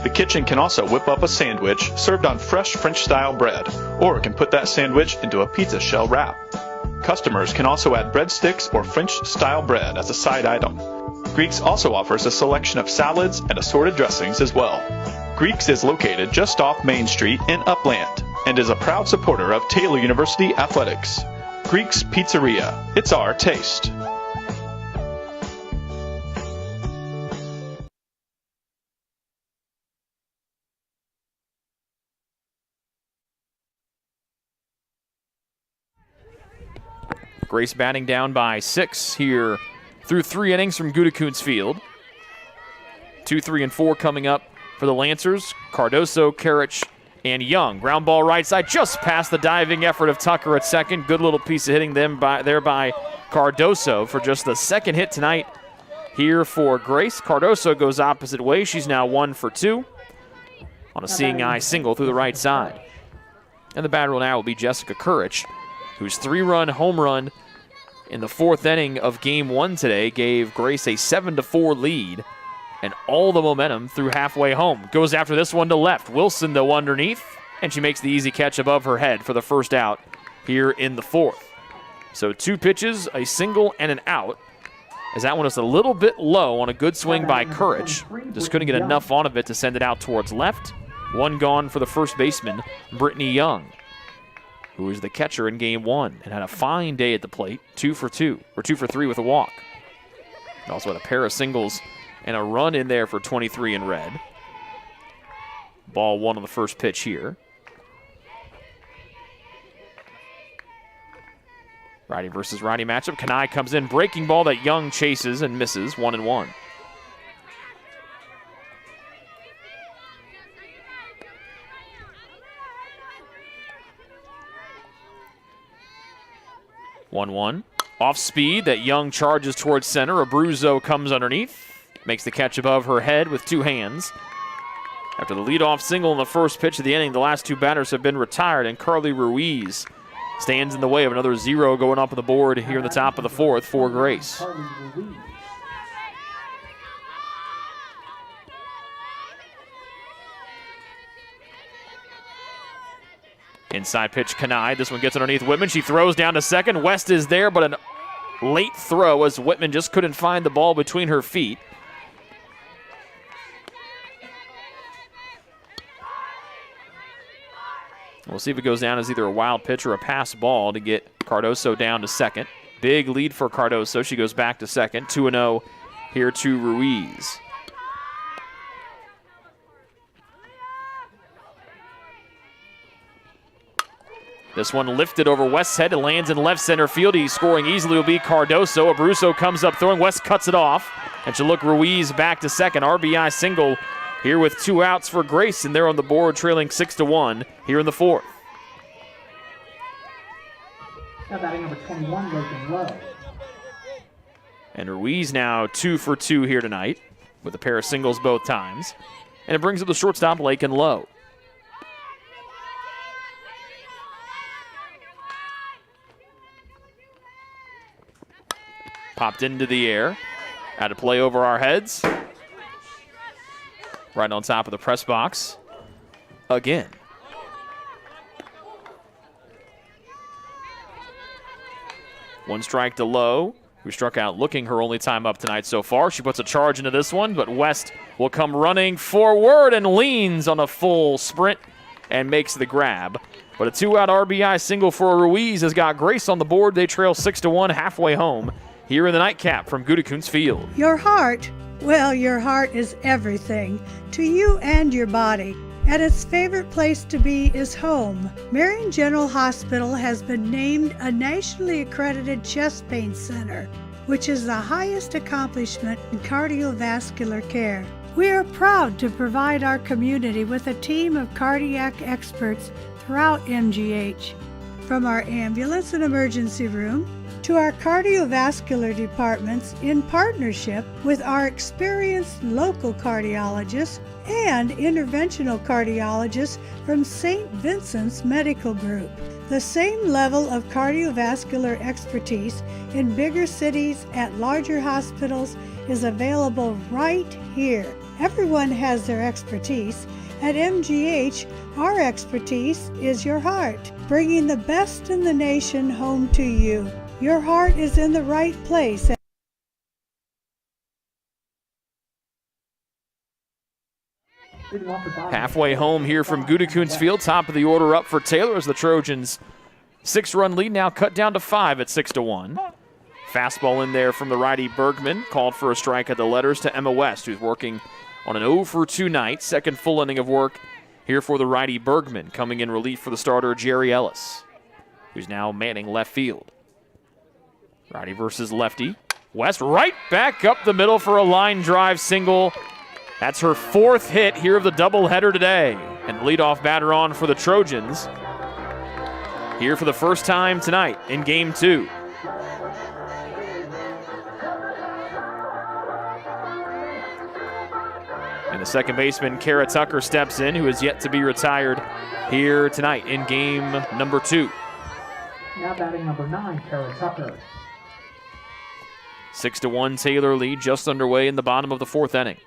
The kitchen can also whip up a sandwich served on fresh French-style bread, or it can put that sandwich into a pizza shell wrap. Customers can also add breadsticks or French-style bread as a side item. Greeks also offers a selection of salads and assorted dressings as well. Greeks is located just off Main Street in Upland and is a proud supporter of Taylor University Athletics. Greek's Pizzeria. It's our taste. Grace batting down by 6 here through 3 innings from Gudekunst Field. 2, 3, and 4 coming up for the Lancers. Cardoso, Karich, and Young. Ground ball right side, just past the diving effort of Tucker at second. Good little piece of hitting them by Cardoso for just the second hit tonight here for Grace. Cardoso goes opposite way. She's now 1 for 2 on a seeing eye single through the right side. And the batter now will be Jessica Karich, whose 3-run home run in the 4th inning of game 1 today gave Grace a 7-4 lead and all the momentum through halfway home. Goes after this one to left. Wilson, though, underneath, and she makes the easy catch above her head for the first out here in the 4th. So 2 pitches, a single, and an out, as that one is a little bit low on a good swing by Karich. Just couldn't get enough on of it to send it out towards left. 1 gone for the first baseman, Brittany Young, who was the catcher in game 1 and had a fine day at the plate, 2 for 3 with a walk. Also had a pair of singles and a run in there for 23 in red. Ball one on the first pitch here. Righty versus righty matchup. Kanai comes in, breaking ball that Young chases and misses, 1-1. Off speed that Young charges towards center. Abruzzo comes underneath, makes the catch above her head with two hands. After the leadoff single in the first pitch of the inning, the last two batters have been retired, and Carly Ruiz stands in the way of another 0 going up on the board here in the top of the fourth for Grace. Carly Ruiz. Inside pitch, Kanai. This one gets underneath Whitman. She throws down to second. West is there, but a late throw as Whitman just couldn't find the ball between her feet. We'll see if it goes down as either a wild pitch or a pass ball to get Cardoso down to second. Big lead for Cardoso. She goes back to second. 2-0 here to Ruiz. This one lifted over West's head and lands in left center field. He's scoring easily will be Cardoso. Abruzzo comes up throwing. West cuts it off. And she'll look Ruiz back to second. RBI single here with 2 outs for Grace, and they're on the board trailing 6-1 here in the fourth. Now batting number 21, Logan Lowe. And Ruiz now 2 for 2 here tonight with a pair of singles both times. And it brings up the shortstop, Lakin Lowe. Popped into the air. Had to play over our heads. Right on top of the press box. Again. One strike to Lowe, who struck out looking her only time up tonight so far. She puts a charge into this one, but West will come running forward and leans on a full sprint and makes the grab. But a 2-out RBI single for Ruiz has got Grace on the board. They trail 6-1 halfway home here in the nightcap from Gudekunst Field. Your heart, well, your heart is everything to you and your body, and its favorite place to be is home. Marion General Hospital has been named a nationally accredited chest pain center, which is the highest accomplishment in cardiovascular care. We are proud to provide our community with a team of cardiac experts throughout MGH. From our ambulance and emergency room to our cardiovascular departments in partnership with our experienced local cardiologists and interventional cardiologists from St. Vincent's Medical Group. The same level of cardiovascular expertise in bigger cities at larger hospitals is available right here. Everyone has their expertise. At MGH, our expertise is your heart, bringing the best in the nation home to you. Your heart is in the right place. Halfway home here from Gudekunst Field. Top of the order up for Taylor as the Trojans' 6-run lead now cut down to 5 at 6-1. Fastball in there from the righty Bergman. Called for a strike at the letters to Emma West, who's working on an 0 for 2 night. Second full inning of work here for the righty Bergman. Coming in relief for the starter, Jerry Ellis, who's now manning left field. Righty versus lefty. West right back up the middle for a line drive single. That's her 4th hit here of the doubleheader today. And the leadoff batter on for the Trojans here for the first time tonight in Game 2. And the second baseman, Kara Tucker, steps in, who is yet to be retired here tonight in game number 2. Now batting number 9, Kara Tucker. 6-1 Taylor lead just underway in the bottom of the 4th inning.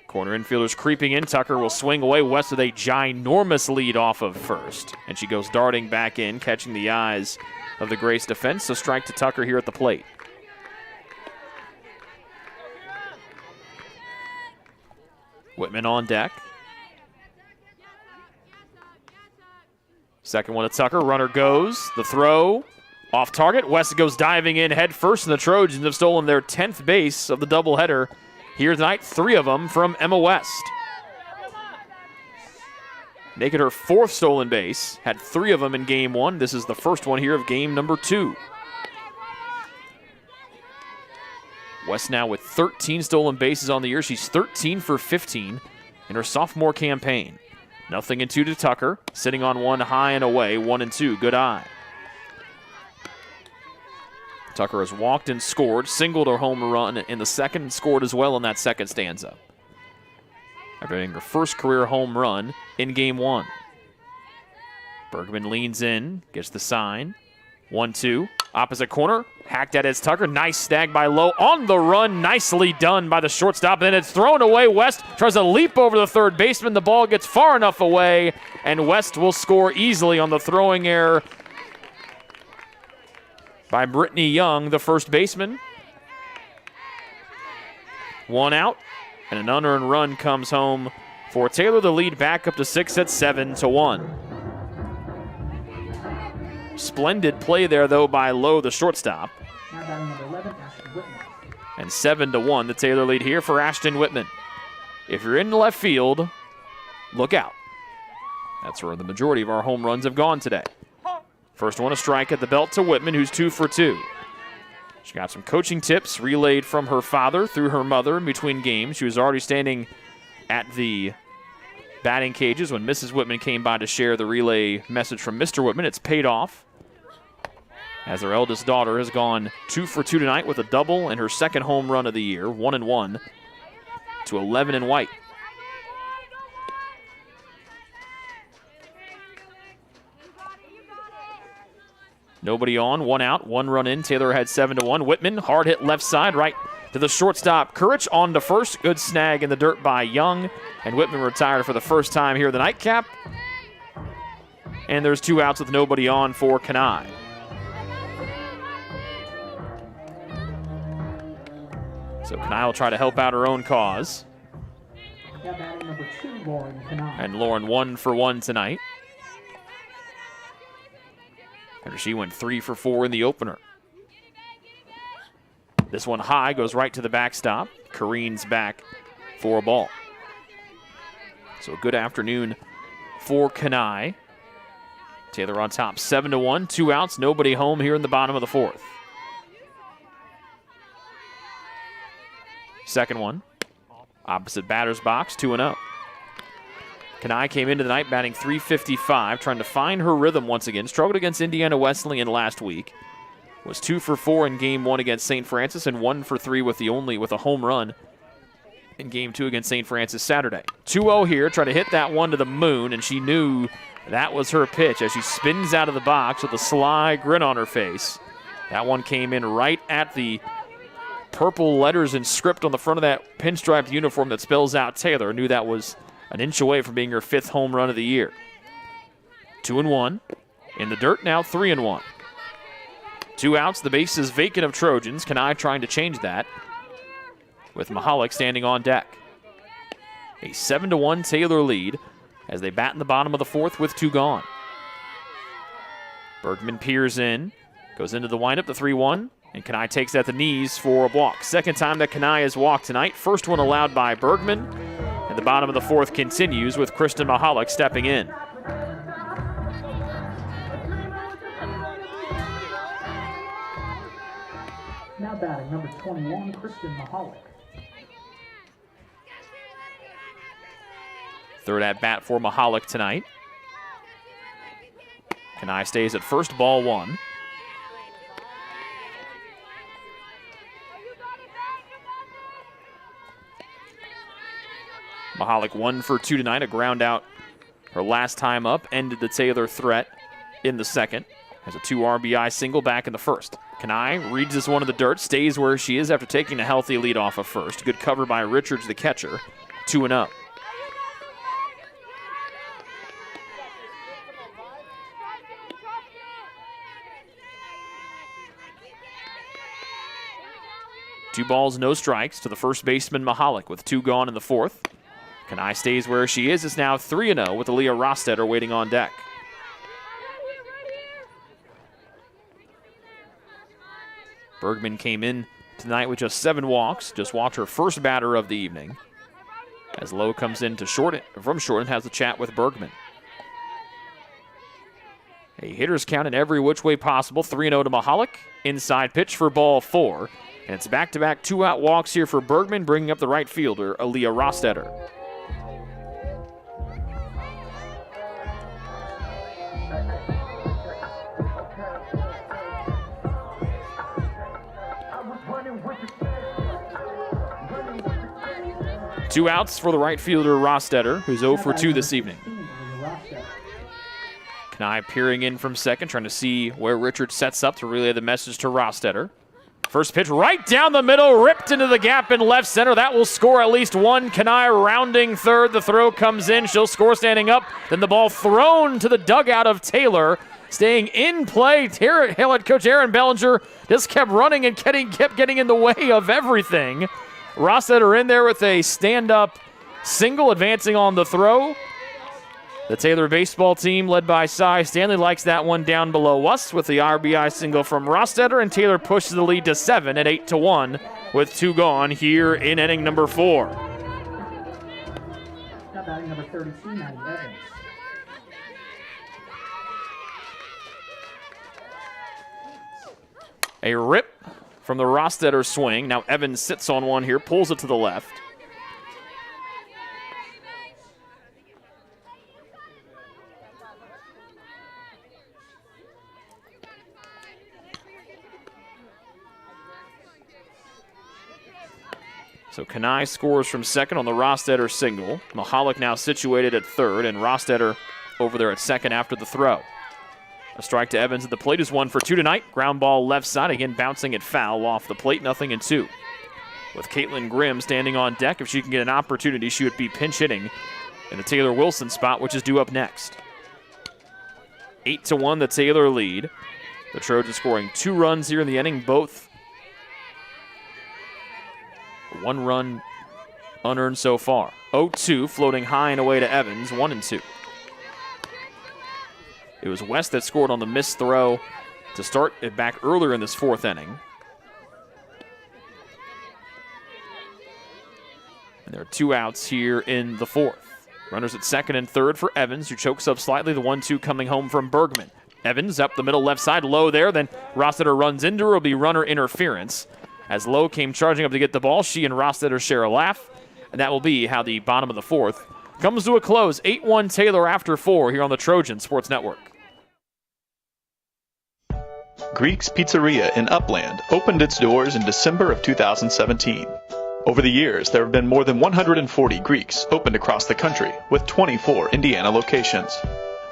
Corner infielders creeping in. Tucker will swing away. West with a ginormous lead off of first. And she goes darting back in, catching the eyes of the Grace defense. So strike to Tucker here at the plate. Whitman on deck. Second one to Tucker. Runner goes. The throw Off target, West goes diving in head first, and the Trojans have stolen their 10th base of the doubleheader here tonight, 3 of them from Emma West. Making her 4th stolen base, had 3 of them in game 1. This is the first one here of game number 2. West now with 13 stolen bases on the year. She's 13 for 15 in her sophomore campaign. 0-2 to Tucker, sitting on 1 high and away, 1-2, good eye. Tucker has walked and scored, singled her home run in the second, and scored as well in that second stanza. After hitting her first career home run in game 1. Bergman leans in, gets the sign. 1-2, opposite corner, hacked at as Tucker. Nice snag by Lowe on the run, nicely done by the shortstop. Then it's thrown away. West tries to leap over the third baseman. The ball gets far enough away, and West will score easily on the throwing error by Brittany Young, the first baseman. 1 out, and an unearned run comes home for Taylor. The lead back up to 6 at 7-1. Splendid play there, though, by Lowe, the shortstop. Now batting number 11, Ashton Whitman. And 7-1, the Taylor lead here for Ashton Whitman. If you're in left field, look out. That's where the majority of our home runs have gone today. First one, a strike at the belt to Whitman, who's 2 for 2. She got some coaching tips relayed from her father through her mother in between games. She was already standing at the batting cages when Mrs. Whitman came by to share the relay message from Mr. Whitman. It's paid off, as her eldest daughter has gone 2 for 2 tonight with a double and her second home run of the year, 1-1 to 11 in white. Nobody on, 1 out, 1 run in. Taylor had 7-1. Whitman, hard hit left side, right to the shortstop. Courage on to first. Good snag in the dirt by Young. And Whitman retired for the first time here in the nightcap. And there's 2 outs with nobody on for Kenai. So Kenai will try to help out her own cause. Now batting number 2, Lauren Kenai. And Lauren 1 for 1 tonight. After she went 3 for 4 in the opener. This one high, goes right to the backstop. Careens back for a ball. So a good afternoon for Kenai. Taylor on top, 7-1, 2 outs, nobody home here in the bottom of the 4th. Second one, opposite batter's box, 2-0. Kenai came into the night batting .355, trying to find her rhythm once again. Struggled against Indiana Wesleyan last week. Was 2 for 4 in game 1 against St. Francis and 1 for 3 with a home run in game 2 against St. Francis Saturday. 2-0 here, trying to hit that one to the moon, and she knew that was her pitch as she spins out of the box with a sly grin on her face. That one came in right at the purple letters and script on the front of that pinstriped uniform that spells out Taylor. Knew that was an inch away from being her 5th home run of the year. 2-1. In the dirt now, 3-1. 2 outs, the base is vacant of Trojans. Kenai trying to change that with Mahalik standing on deck. A 7-1 Taylor lead as they bat in the bottom of the 4th with 2 gone. Bergman peers in, goes into the windup, the 3-1, and Kenai takes at the knees for a walk. Second time that Kenai has walked tonight. First one allowed by Bergman. And the bottom of the 4th continues with Kristen Mahalik stepping in. Now batting number 21, Kristen Mahalik. Third at bat for Mahalik tonight. Kenai stays at first, ball 1. Mahalik 1 for 2 tonight, a ground out her last time up, ended the Taylor threat in the second. Has a 2 RBI single back in the first. Kenai reads this one to the dirt, stays where she is after taking a healthy lead off of first. Good cover by Richards, the catcher, 2-0. Two balls, no strikes to the first baseman Mahalik with 2 gone in the 4th. Kenai stays where she is. It's now 3-0 with Aaliyah Rostetter waiting on deck. Bergman came in tonight with just 7 walks, just walked her first batter of the evening. As Lowe comes in to from short and has a chat with Bergman. A hitter's count in every which way possible. 3-0 to Mahalik. Inside pitch for ball 4. And it's back-to-back 2-out walks here for Bergman, bringing up the right fielder, Aaliyah Rostetter. Two outs for the right fielder, Rostetter, who's 0 for 2 this evening. Kanai peering in from second, trying to see where Richard sets up to relay the message to Rostetter. First pitch right down the middle, ripped into the gap in left center. That will score at least one. Kanai rounding third. The throw comes in. She'll score standing up. Then the ball thrown to the dugout of Taylor. Staying in play, head coach Aaron Bellinger just kept running and kept getting in the way of everything. Rostetter in there with a stand-up single, advancing on the throw. The Taylor baseball team, led by Cy Stanley, likes that one down below us with the RBI single from Rostetter, and Taylor pushes the lead to 7 at 8-1 with 2 gone here in inning number 4. Now batting number 32, Maddie Evans. A rip from the Rostetter swing. Now Evans sits on one here, pulls it to the left. So Kanai scores from second on the Rostetter single. Mahalik now situated at third, and Rostetter over there at second after the throw. A strike to Evans at the plate is 1 for 2 tonight. Ground ball left side, again bouncing it foul off the plate, 0-2. With Caitlin Grimm standing on deck, if she can get an opportunity, she would be pinch hitting in the Taylor Wilson spot, which is due up next. 8-1, the Taylor lead. The Trojans scoring 2 runs here in the inning, both 1 run unearned so far. 0-2, floating high and away to Evans, 1-2. It was West that scored on the missed throw to start it back earlier in this 4th inning. And there are 2 outs here in the 4th. Runners at second and third for Evans, who chokes up slightly. The 1-2 coming home from Bergman. Evans up the middle left side, Low there. Then Rostetter runs into her. It'll be runner interference. As Lowe came charging up to get the ball, she and Rostetter share a laugh. And that will be how the bottom of the 4th comes to a close. 8-1 Taylor after 4 here on the Trojan Sports Network. Greek's Pizzeria in Upland opened its doors in December of 2017. Over the years, there have been more than 140 Greeks opened across the country, with 24 Indiana locations.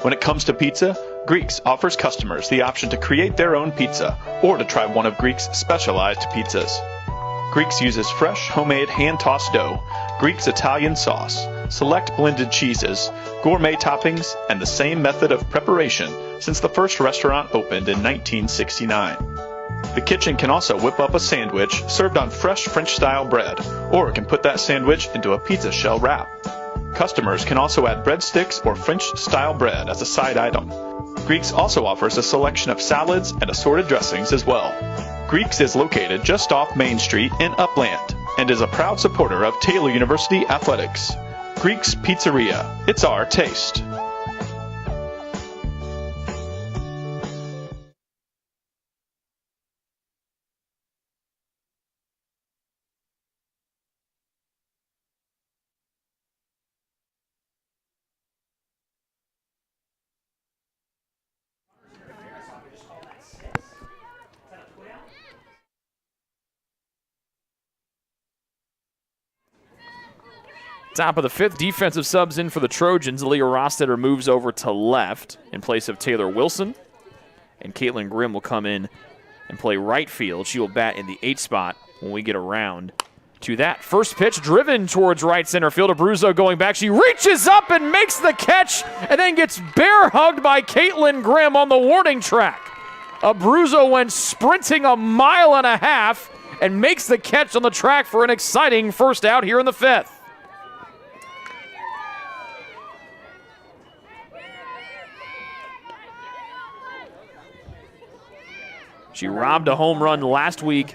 When it comes to pizza, Greeks offers customers the option to create their own pizza or to try one of Greek's specialized pizzas. Greeks uses fresh, homemade, hand-tossed dough, Greek's Italian sauce, select blended cheeses, gourmet toppings, and the same method of preparation since the first restaurant opened in 1969. The kitchen can also whip up a sandwich served on fresh French-style bread, or it can put that sandwich into a pizza shell wrap. Customers can also add breadsticks or French-style bread as a side item. Greeks also offers a selection of salads and assorted dressings as well. Greeks is located just off Main Street in Upland and is a proud supporter of Taylor University Athletics. Greek's Pizzeria. It's our taste. Top of the 5th, defensive subs in for the Trojans. Aaliyah Rostetter moves over to left in place of Taylor Wilson. And Caitlin Grimm will come in and play right field. She will bat in the 8th spot when we get around to that. First pitch driven towards right center field. Abruzzo going back. She reaches up and makes the catch and then gets bear hugged by Caitlin Grimm on the warning track. Abruzzo went sprinting 1.5 miles and makes the catch on the track for an exciting first out here in the 5th. She robbed a home run last week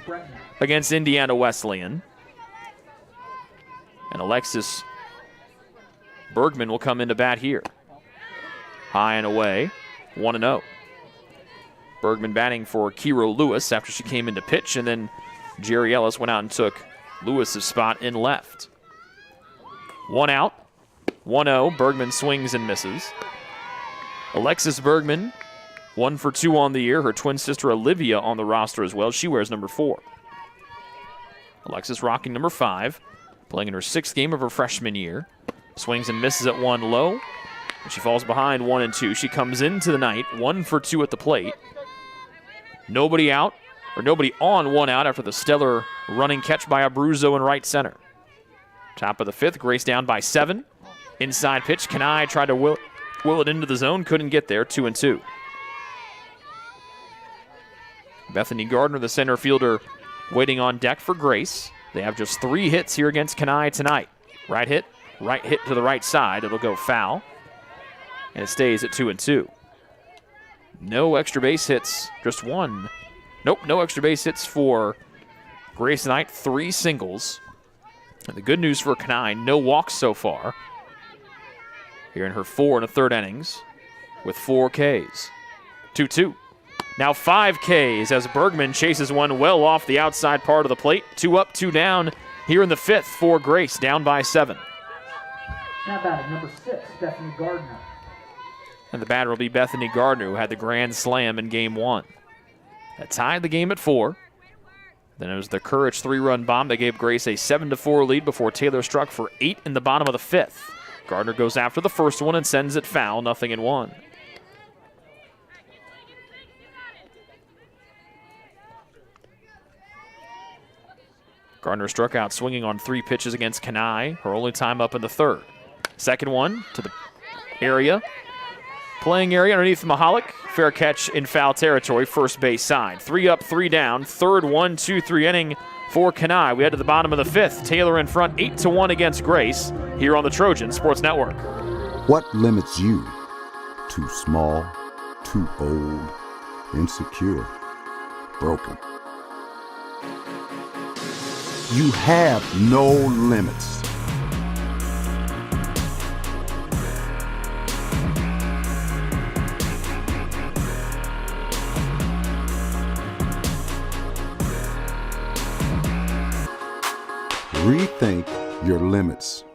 against Indiana Wesleyan. And Alexis Bergman will come into bat here. High and away, 1-0. Bergman batting for Kiro Lewis after she came into pitch, and then Jerry Ellis went out and took Lewis's spot in left. 1 out, 1-0. Bergman swings and misses. Alexis Bergman, 1 for 2 on the year. Her twin sister Olivia on the roster as well. She wears number 4. Alexis rocking number 5, playing in her 6th game of her freshman year. Swings and misses at 1 low. And she falls behind 1-2. She comes into the night 1 for 2 at the plate. Nobody out, or nobody on 1 out after the stellar running catch by Abruzzo in right center. Top of the 5th, Grace down by 7. Inside pitch, Kanai tried to will it into the zone, couldn't get there, 2-2. Bethany Gardner, the center fielder, waiting on deck for Grace. They have just 3 hits here against Kanai tonight. Right hit to the right side. It'll go foul. And it stays at 2-2. No extra base hits, just 1. Nope, no extra base hits for Grace tonight. 3 singles. And the good news for Kanai, no walks so far. Here in her 4 1/3 innings with 4 Ks. 2-2. Now 5 Ks as Bergman chases one well off the outside part of the plate. 2 up, 2 down here in the 5th for Grace, down by 7. Now batting number 6, Bethany Gardner. And the batter will be Bethany Gardner, who had the grand slam in Game 1. That tied the game at 4. Then it was the Courage 3-run bomb that gave Grace a 7-4 lead before Taylor struck for 8 in the bottom of the 5th. Gardner goes after the first one and sends it foul, 0-1. Gardner struck out swinging on 3 pitches against Kanai, her only time up in the 3rd. Second one to the area. Playing area underneath Mahalik. Fair catch in foul territory, first base side. 3 up, 3 down. Third 1-2-3 inning for Kanai. We head to the bottom of the 5th. Taylor in front 8-1 against Grace here on the Trojan Sports Network. What limits you? Too small, too old, insecure, broken. You have no limits. Rethink your limits.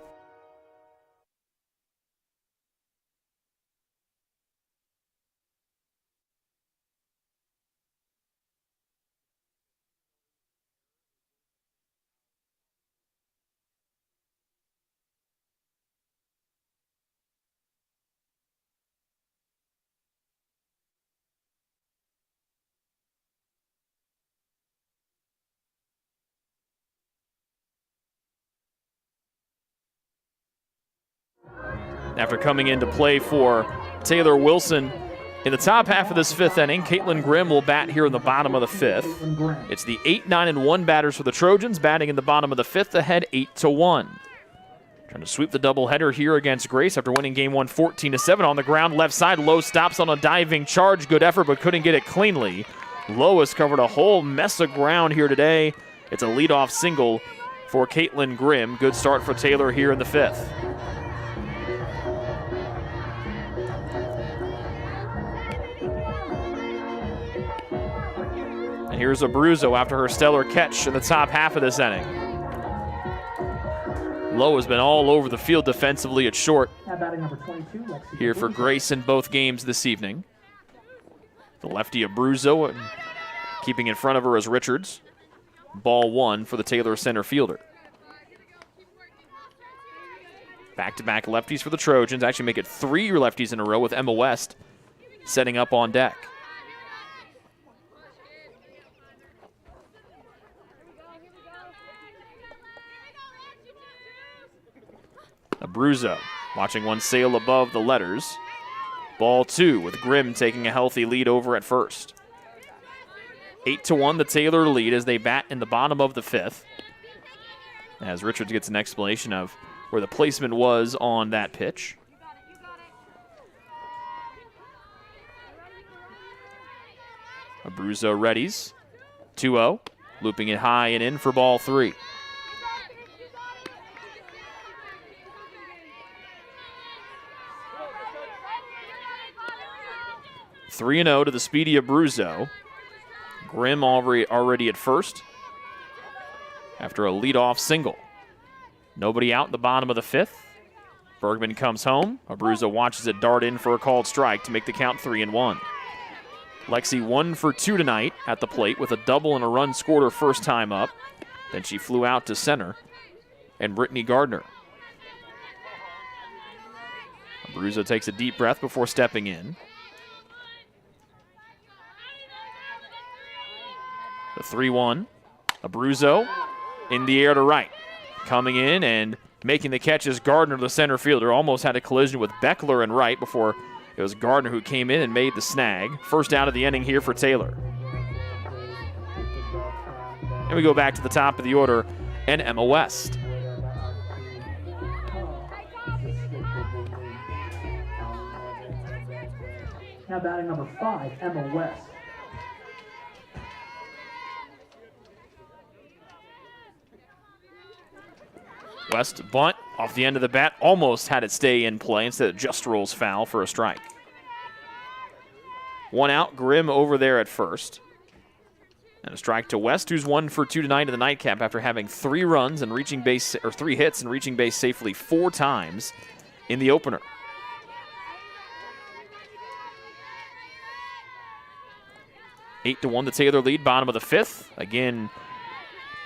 After coming into play for Taylor Wilson in the top half of this 5th inning, Caitlin Grimm will bat here in the bottom of the 5th. It's the 8, 9, and 1 batters for the Trojans, batting in the bottom of the 5th, ahead 8-1. Trying to sweep the doubleheader here against Grace after winning Game 1 14-7 on the ground. Left side, Lowe stops on a diving charge. Good effort, but couldn't get it cleanly. Lowe has covered a whole mess of ground here today. It's a leadoff single for Caitlin Grimm. Good start for Taylor here in the 5th. And here's Abruzzo after her stellar catch in the top half of this inning. Lowe has been all over the field defensively at short Now batting number 22, Lexi here for Grace in both games this evening. The lefty Abruzzo, and keeping in front of her is Richards. Ball 1 for the Taylor center fielder. Back-to-back lefties for the Trojans. Actually make it 3 lefties in a row with Emma West setting up on deck. Abruzzo watching one sail above the letters. Ball 2 with Grimm taking a healthy lead over at first. 8-1 the Taylor lead as they bat in the bottom of the 5th. As Richards gets an explanation of where the placement was on that pitch. Abruzzo readies. 2-0. Looping it high and in for ball 3. Three and 0 to the speedy Abruzzo. Grimm already at first after a leadoff single. Nobody out in the bottom of the 5th. Bergman comes home. Abruzzo watches it dart in for a called strike to make the count 3-1. Lexi 1 for 2 tonight at the plate with a double and a run scored her first time up. Then she flew out to center. And Brittany Gardner. Abruzzo takes a deep breath before stepping in. The 3-1. Abruzzo in the air to right. Coming in and making the catch is Gardner, the center fielder. Almost had a collision with Beckler in right before it was Gardner who came in and made the snag. First out of the inning here for Taylor. And we go back to the top of the order and Emma West. Now batting number 5, Emma West. West bunt off the end of the bat, almost had it stay in play, instead it just rolls foul for a strike. 1 out, Grimm over there at first. And a strike to West, who's 1 for 2 tonight in the nightcap after having 3 runs and reaching base, or 3 hits and reaching base safely 4 times in the opener. Eight to 1, the Taylor lead, bottom of the 5th. Again,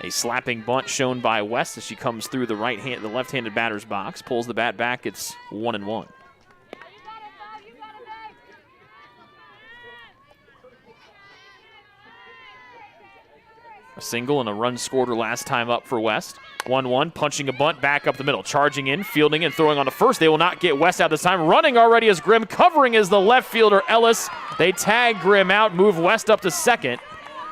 a slapping bunt shown by West as she comes through the left-handed batter's box, pulls the bat back. It's 1-1. A single and a run scored her last time up for West. 1-1, punching a bunt back up the middle, charging in, fielding and throwing on to first. They will not get West out this time. Running already is Grimm, covering is the left fielder Ellis. They tag Grimm out, move West up to second.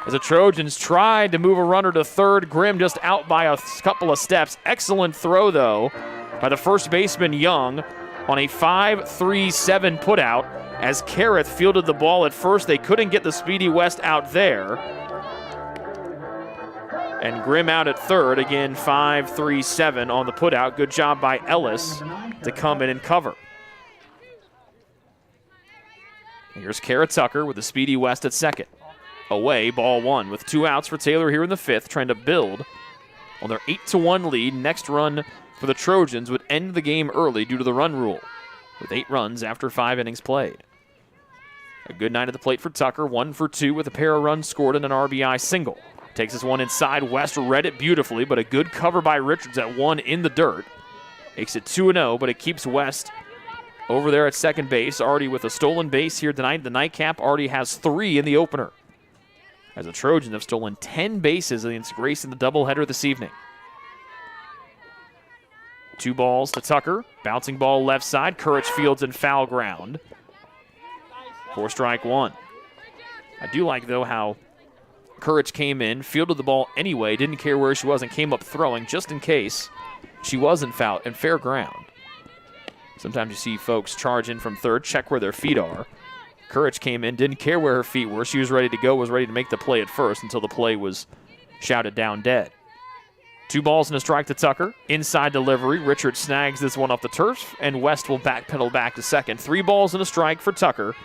As the Trojans tried to move a runner to third, Grimm just out by a couple of steps. Excellent throw, though, by the first baseman Young on a 5-3-7 putout. As Kareth fielded the ball at first, they couldn't get the speedy West out there. And Grimm out at third, again 5-3-7 on the putout. Good job by Ellis to come in and cover. Here's Kara Tucker with the speedy West at second. Away, ball 1 with 2 outs for Taylor here in the 5th, trying to build on their 8-1 lead. Next run for the Trojans would end the game early due to the run rule, with 8 runs after 5 innings played. A good night at the plate for Tucker, 1 for 2 with a pair of runs scored and an RBI single. Takes this one inside. West read it beautifully, but a good cover by Richards at 1 in the dirt. Makes it 2-0, but it keeps West over there at second base, already with a stolen base here tonight. The nightcap already has 3 in the opener, as the Trojans have stolen 10 bases against Grace in the doubleheader this evening. 2 balls to Tucker. Bouncing ball left side. Courage fields in foul ground. 4 strike 1. I do like, though, how Courage came in, fielded the ball anyway, didn't care where she was, and came up throwing just in case she was in foul and fair ground. Sometimes you see folks charge in from third, check where their feet are. Courage came in, didn't care where her feet were. She was ready to go, was ready to make the play at first until the play was shouted down dead. 2 balls and a strike to Tucker. Inside delivery. Richard snags this one off the turf, and West will backpedal back to second. 3 balls and a strike for Tucker,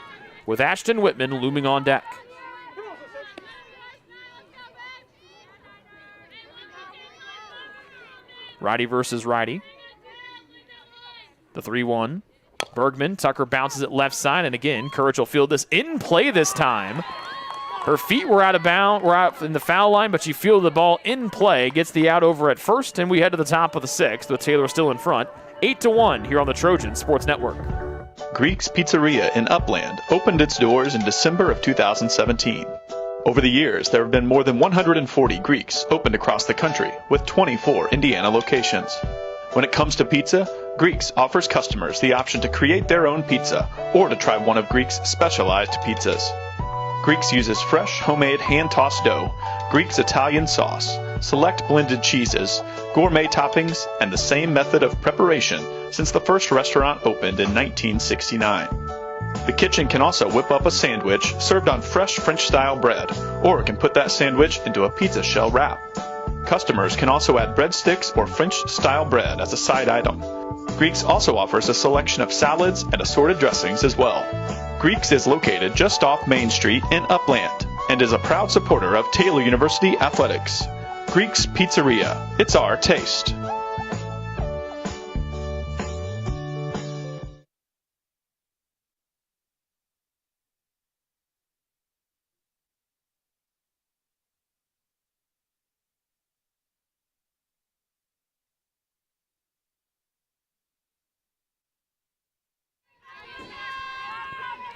with Ashton Whitman looming on deck. Righty versus righty. The 3-1. Bergman, Tucker bounces it left side, and again, Courage will field this in play this time. Her feet were out of bounds, were out in the foul line, but she fielded the ball in play, gets the out over at first, and we head to the top of the 6th with Taylor still in front. 8-1 here on the Trojan Sports Network. Greek's Pizzeria in Upland opened its doors in December of 2017. Over the years, there have been more than 140 Greeks opened across the country, with 24 Indiana locations. When it comes to pizza, Greeks offers customers the option to create their own pizza or to try one of Greek's specialized pizzas. Greeks uses fresh, homemade, hand-tossed dough, Greek's Italian sauce, select blended cheeses, gourmet toppings, and the same method of preparation since the first restaurant opened in 1969. The kitchen can also whip up a sandwich served on fresh French-style bread, or it can put that sandwich into a pizza shell wrap. Customers can also add breadsticks or French-style bread as a side item. Greeks also offers a selection of salads and assorted dressings as well. Greeks is located just off Main Street in Upland and is a proud supporter of Taylor University Athletics. Greeks Pizzeria. It's our taste.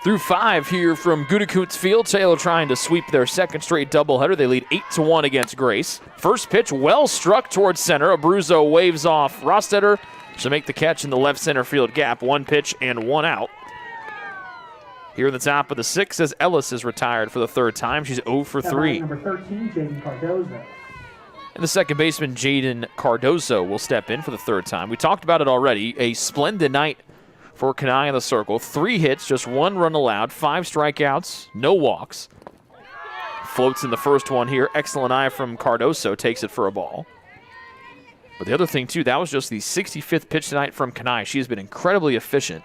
Through 5 here from Gudekunst Field. Taylor trying to sweep their second straight doubleheader. They lead 8-1 against Grace. First pitch well struck towards center. Abruzzo waves off Rostetter to make the catch in the left center field gap. 1 pitch and 1 out. Here in the top of the 6th as Ellis is retired for the 3rd time. She's 0 for 3. Number 13, Jaden Cardozo. And the second baseman, Jaden Cardozo, will step in for the 3rd time. We talked about it already. A splendid night for Kenai in the circle. 3 hits, just 1 run allowed, 5 strikeouts, no walks. Floats in the first one here. Excellent eye from Cardozo, takes it for a ball. But the other thing, too, that was just the 65th pitch tonight from Kenai. She has been incredibly efficient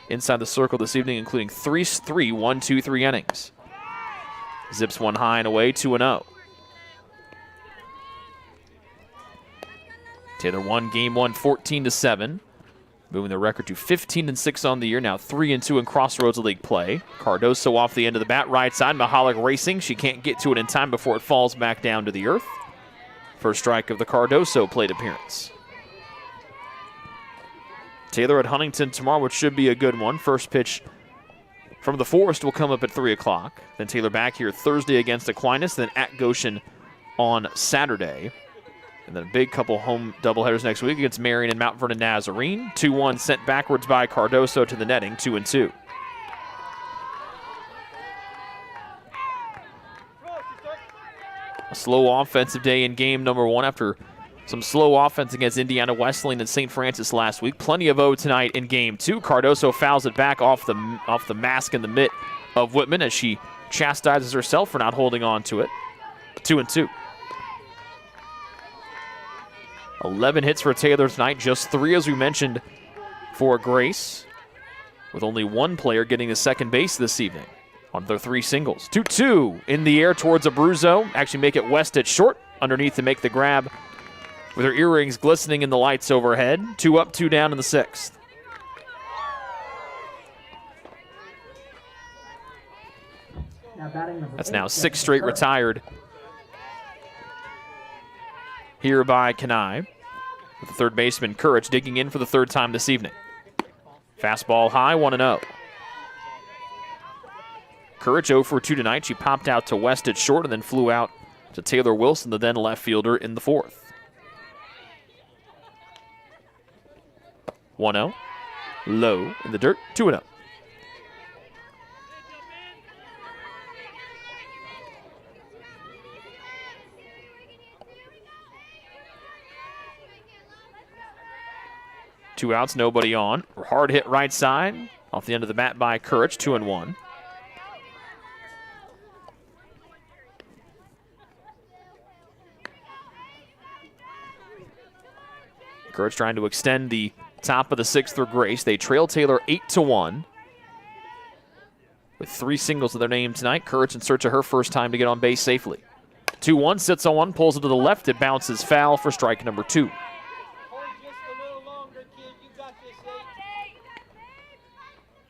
inside the circle this evening, including 3 1-2-3 innings. Zips one high and away, 2-0. Taylor won game 1, 14-7. Moving the record to 15-6 on the year, now 3-2 in Crossroads League play. Cardozo off the end of the bat, right side. Mahalik racing. She can't get to it in time before it falls back down to the earth. First strike of the Cardozo plate appearance. Taylor at Huntington tomorrow, which should be a good one. First pitch from the Forest will come up at 3 o'clock. Then Taylor back here Thursday against Aquinas, then at Goshen on Saturday. And then a big couple home doubleheaders next week against Marion and Mount Vernon Nazarene. 2-1 sent backwards by Cardozo to the netting, 2-2. A slow offensive day in game number 1 after some slow offense against Indiana Wesleyan and St. Francis last week. Plenty of O tonight in game 2. Cardozo fouls it back off the mask and the mitt of Whitman as she chastises herself for not holding on to it. 2-2. 11 hits for Taylor tonight, just 3, as we mentioned, for Grace, with only 1 player getting the second base this evening on their 3 singles. 2-2 in the air towards Abruzzo. Actually make it West at short, underneath to make the grab with her earrings glistening in the lights overhead. 2 up, 2 down in the 6th. That's now 6 straight retired here by Kenai, with the third baseman Courage digging in for the 3rd time this evening. Fastball high, 1-0. Courage 0 for 2 tonight. She popped out to West at short and then flew out to Taylor Wilson, the then left fielder, in the 4th. 1-0. Low in the dirt, 2-0. Two outs, nobody on. Hard hit right side. Off the end of the bat by Courage, 2-1. Courage trying to extend the top of the 6th through Grace. They trail Taylor 8-1. With 3 singles to their name tonight, Courage in search of her first time to get on base safely. 2-1, sits on 1, pulls it to the left. It bounces foul for strike number 2.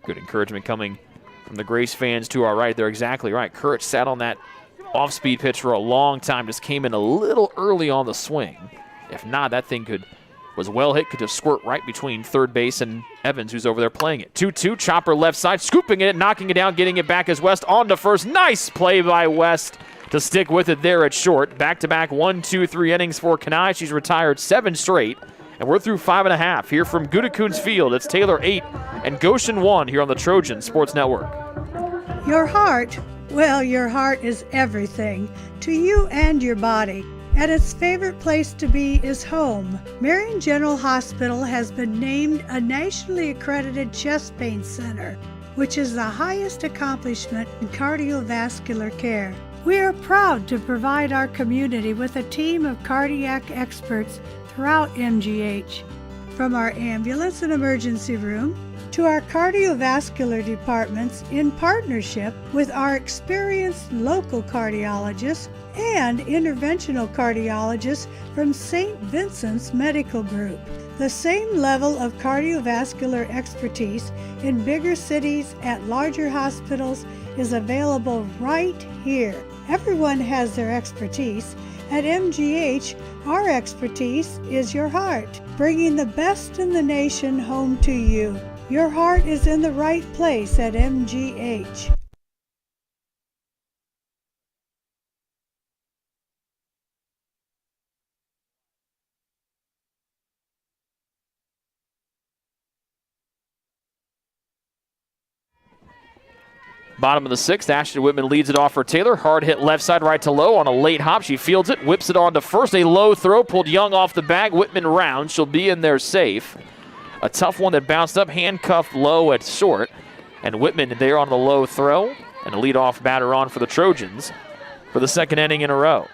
Good encouragement coming from the Grace fans to our right. They're exactly right. Courage sat on that off-speed pitch for a long time. Just came in a little early on the swing. If not, that thing was well hit. Could just squirt right between third base and Evans, who's over there playing it. 2-2, chopper left side, scooping it, knocking it down, getting it back as West on to first. Nice play by West to stick with it there at short. Back-to-back 1-2-3 innings for Kenai. She's retired 7 straight. And we're through 5.5 here from Gudekunst Field. It's Taylor 8 and Goshen 1 here on the Trojan Sports Network. Your heart, well, your heart is everything to you and your body. And its favorite place to be is home. Marion General Hospital has been named a nationally accredited chest pain center. which is the highest accomplishment in cardiovascular care. We are proud to provide our community with a team of cardiac experts throughout MGH. From our ambulance and emergency room to our cardiovascular departments in partnership with our experienced local cardiologists and interventional cardiologists from St. Vincent's Medical Group. The same level of cardiovascular expertise in bigger cities at larger hospitals is available right here. Everyone has their expertise. At MGH, our expertise is your heart, bringing the best in the nation home to you. Your heart is in the right place at MGH. Bottom of the sixth, Ashton Whitman leads it off for Taylor. Hard hit left side, right to low on a late hop. She fields it, whips it on to first. A low throw, pulled Young off the bag. Whitman rounds. She'll be in there safe. A tough one that bounced up, handcuffed low at short. And Whitman there on the low throw. And a leadoff batter on for the Trojans for the second inning in a row.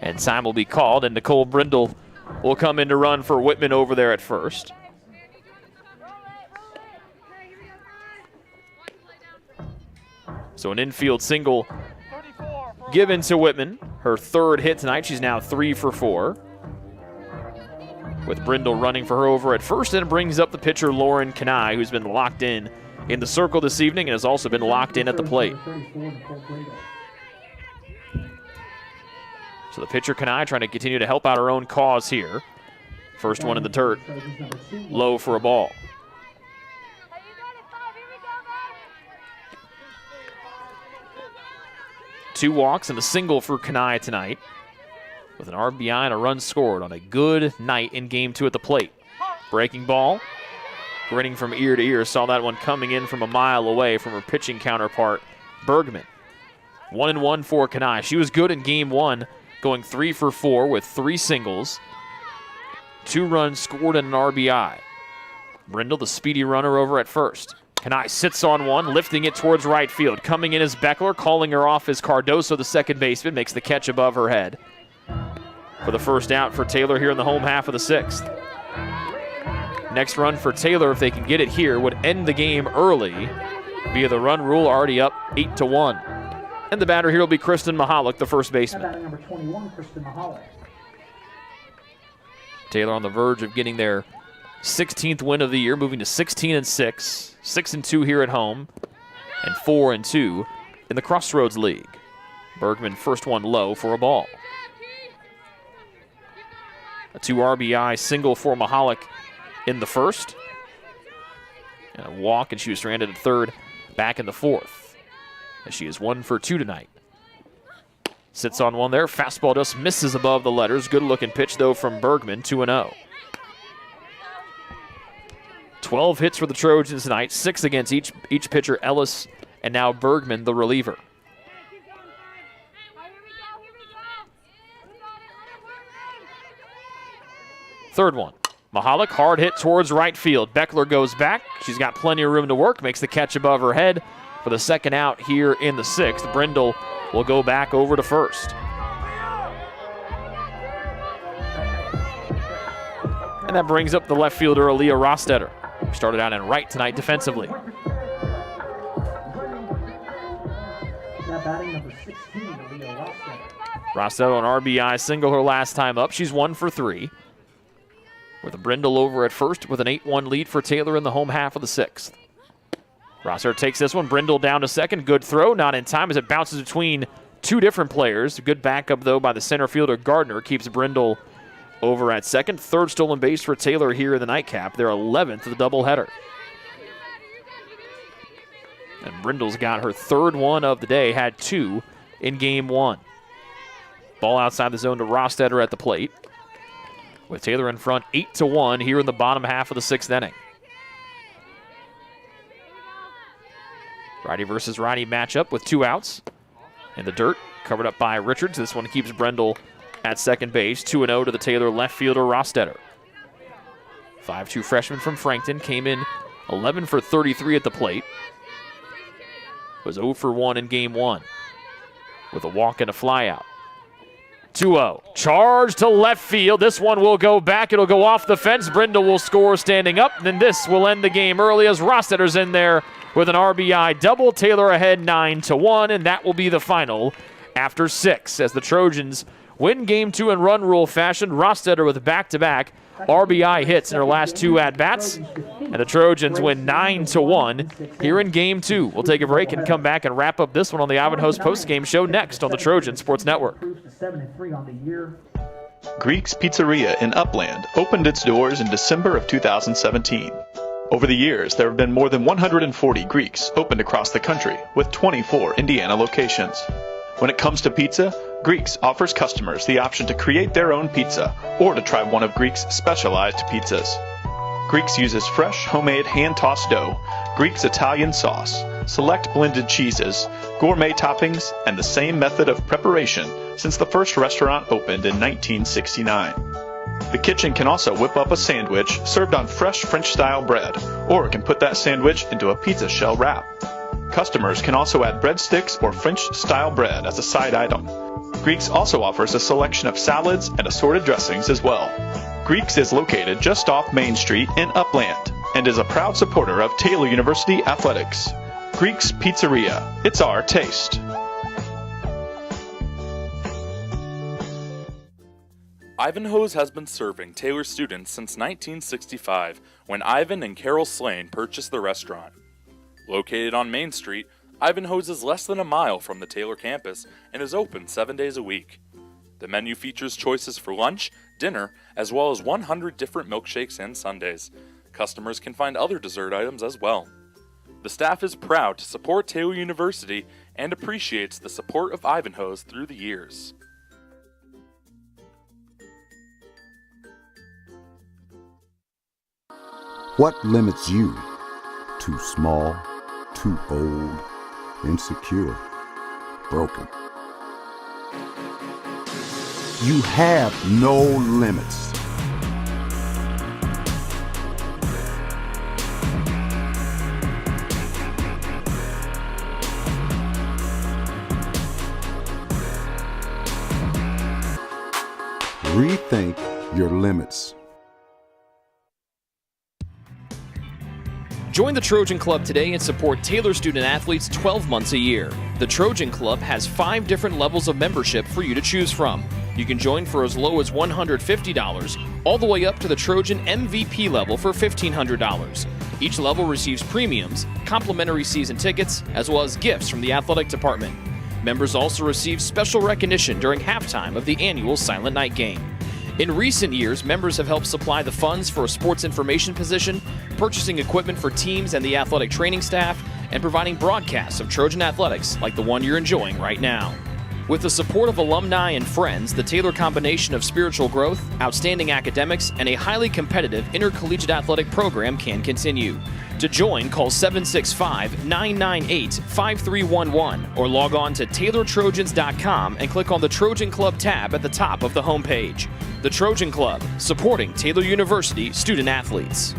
And time will be called, and Nicole Brindle will come in to run for Whitman over there at first. So an infield single given to Whitman. Her third hit tonight. She's now 3 for 4. With Brindle running for her over at first, and it brings up the pitcher Lauren Kanai, who's been locked in the circle this evening and has also been locked in at the plate. So the pitcher Kanai trying to continue to help out her own cause here. First one in the dirt, low for a ball. Two walks and a single for Kanai tonight, with an RBI and a run scored on a good night in game 2 at the plate. Breaking ball, grinning from ear to ear, saw that one coming in from a mile away from her pitching counterpart, Bergman. 1-1 for Kanai. She was good in game 1, going 3 for 4 with 3 singles. 2 runs scored and an RBI. Brindle, the speedy runner, over at first. Kanai sits on one, lifting it towards right field. Coming in is Beckler, calling her off as Cardoso, the second baseman, makes the catch above her head for the first out for Taylor here in the home half of the 6th. Next run for Taylor, if they can get it here, would end the game early via the run rule, already up 8-1. And the batter here will be Kristen Mahalik, the first baseman. Batting number 21, Kristen Mahalik. Taylor on the verge of getting their 16th win of the year, moving to 16-6, 6-2 here at home, and 4-2 in the Crossroads League. Bergman first one low for a ball. A 2 RBI single for Mahalik in the first, and a walk, and she was stranded at third back in the 4th, as she is 1 for 2 tonight. Sits on one there. Fastball just misses above the letters. Good looking pitch, though, from Bergman, 2-0. 12 hits for the Trojans tonight, 6 against each pitcher, Ellis and now Bergman, the reliever. Third one. Mahalik, hard hit towards right field. Beckler goes back. She's got plenty of room to work, makes the catch above her head for the second out here in the 6th. Brindle will go back over to first. And that brings up the left fielder, Aaliyah Rostetter, who started out in right tonight defensively. Now batting number 16, Aaliyah Rostetter. Rostetter on RBI single her last time up. She's 1 for 3. With a Brindle over at first with an 8-1 lead for Taylor in the home half of the 6th. Rostetter takes this one. Brindle down to second. Good throw. Not in time as it bounces between 2 different players. Good backup, though, by the center fielder Gardner. Keeps Brindle over at second. Third stolen base for Taylor here in the nightcap. Their 11th of the doubleheader. And Brindle's got her third one of the day. Had 2 in game 1. Ball outside the zone to Rostetter at the plate. With Taylor in front 8-1 here in the bottom half of the 6th inning. Righty versus righty matchup with 2 outs. In the dirt, covered up by Richards. This one keeps Brindle at second base, 2-0 to the Taylor left fielder Rostetter. 5'2" freshman from Frankton came in 11 for 33 at the plate. Was 0 for 1 in game 1 with a walk and a flyout. 2-0. Charge to left field. This one will go back. It'll go off the fence. Brindle will score standing up. Then this will end the game early as Rostetter's in there with an RBI double. Taylor ahead 9-1, and that will be the final after 6 as the Trojans win game 2 in run rule fashion. Rostetter with back-to-back RBI hits in her last 2 at-bats, and the Trojans win 9-1 here in game 2. We'll take a break and come back and wrap up this one on the Ivanhoe's postgame show next on the Trojan Sports Network. Greek's Pizzeria in Upland opened its doors in December of 2017. Over the years, there have been more than 140 Greeks opened across the country, with 24 Indiana locations. When it comes to pizza, Greeks offers customers the option to create their own pizza or to try one of Greek's specialized pizzas. Greeks uses fresh, homemade, hand-tossed dough, Greek's Italian sauce, select blended cheeses, gourmet toppings, and the same method of preparation since the first restaurant opened in 1969. The kitchen can also whip up a sandwich served on fresh French-style bread, or it can put that sandwich into a pizza shell wrap. Customers can also add breadsticks or French-style bread as a side item. Greeks also offers a selection of salads and assorted dressings as well. Greeks is located just off Main Street in Upland and is a proud supporter of Taylor University Athletics. Greek's Pizzeria. It's our taste. Ivanhoe's has been serving Taylor students since 1965, when Ivan and Carol Slane purchased the restaurant. Located on Main Street, Ivanhoe's is less than a mile from the Taylor campus and is open 7 days a week. The menu features choices for lunch, dinner, as well as 100 different milkshakes and sundaes. Customers can find other dessert items as well. The staff is proud to support Taylor University and appreciates the support of Ivanhoe's through the years. What limits you? Too small, too old, insecure, broken. You have no limits. Rethink your limits. Join the Trojan Club today and support Taylor student athletes 12 months a year. The Trojan Club has 5 different levels of membership for you to choose from. You can join for as low as $150, all the way up to the Trojan MVP level for $1,500. Each level receives premiums, complimentary season tickets, as well as gifts from the athletic department. Members also receive special recognition during halftime of the annual Silent Night game. In recent years, members have helped supply the funds for a sports information position, purchasing equipment for teams and the athletic training staff, and providing broadcasts of Trojan athletics like the one you're enjoying right now. With the support of alumni and friends, the Taylor combination of spiritual growth, outstanding academics, and a highly competitive intercollegiate athletic program can continue. To join, call 765-998-5311 or log on to TaylorTrojans.com and click on the Trojan Club tab at the top of the homepage. The Trojan Club, supporting Taylor University student athletes.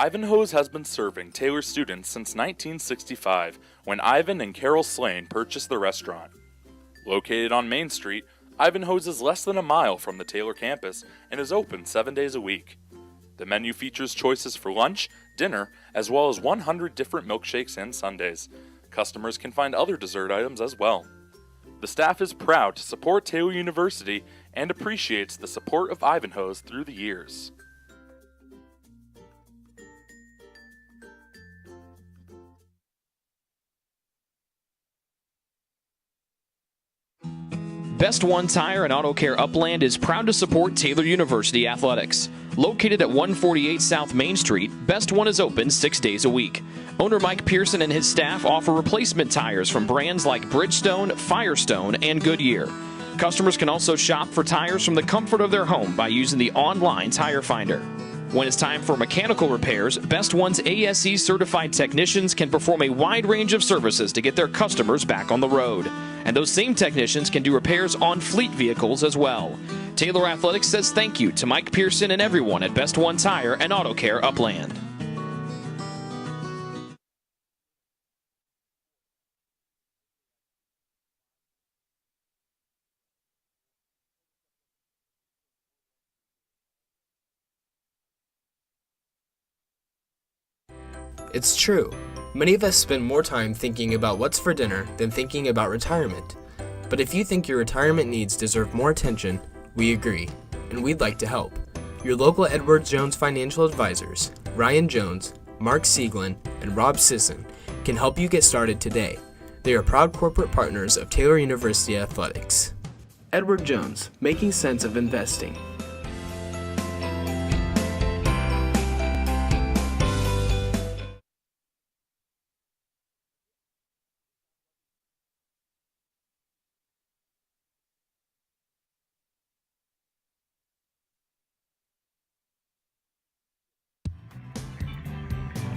Ivanhoe's has been serving Taylor students since 1965 when Ivan and Carol Slane purchased the restaurant. Located on Main Street, Ivanhoe's is less than a mile from the Taylor campus and is open 7 days a week. The menu features choices for lunch, dinner, as well as 100 different milkshakes and sundaes. Customers can find other dessert items as well. The staff is proud to support Taylor University and appreciates the support of Ivanhoe's through the years. Best One Tire and Auto Care Upland is proud to support Taylor University Athletics. Located at 148 South Main Street, Best One is open 6 days a week. Owner Mike Pearson and his staff offer replacement tires from brands like Bridgestone, Firestone, and Goodyear. Customers can also shop for tires from the comfort of their home by using the online Tire Finder. When it's time for mechanical repairs, Best One's ASE certified technicians can perform a wide range of services to get their customers back on the road. And those same technicians can do repairs on fleet vehicles as well. Taylor Athletics says thank you to Mike Pearson and everyone at Best One Tire and Auto Care Upland. It's true. Many of us spend more time thinking about what's for dinner than thinking about retirement. But if you think your retirement needs deserve more attention, we agree, and we'd like to help. Your local Edward Jones financial advisors, Ryan Jones, Mark Sieglin, and Rob Sisson, can help you get started today. They are proud corporate partners of Taylor University Athletics. Edward Jones, making sense of investing.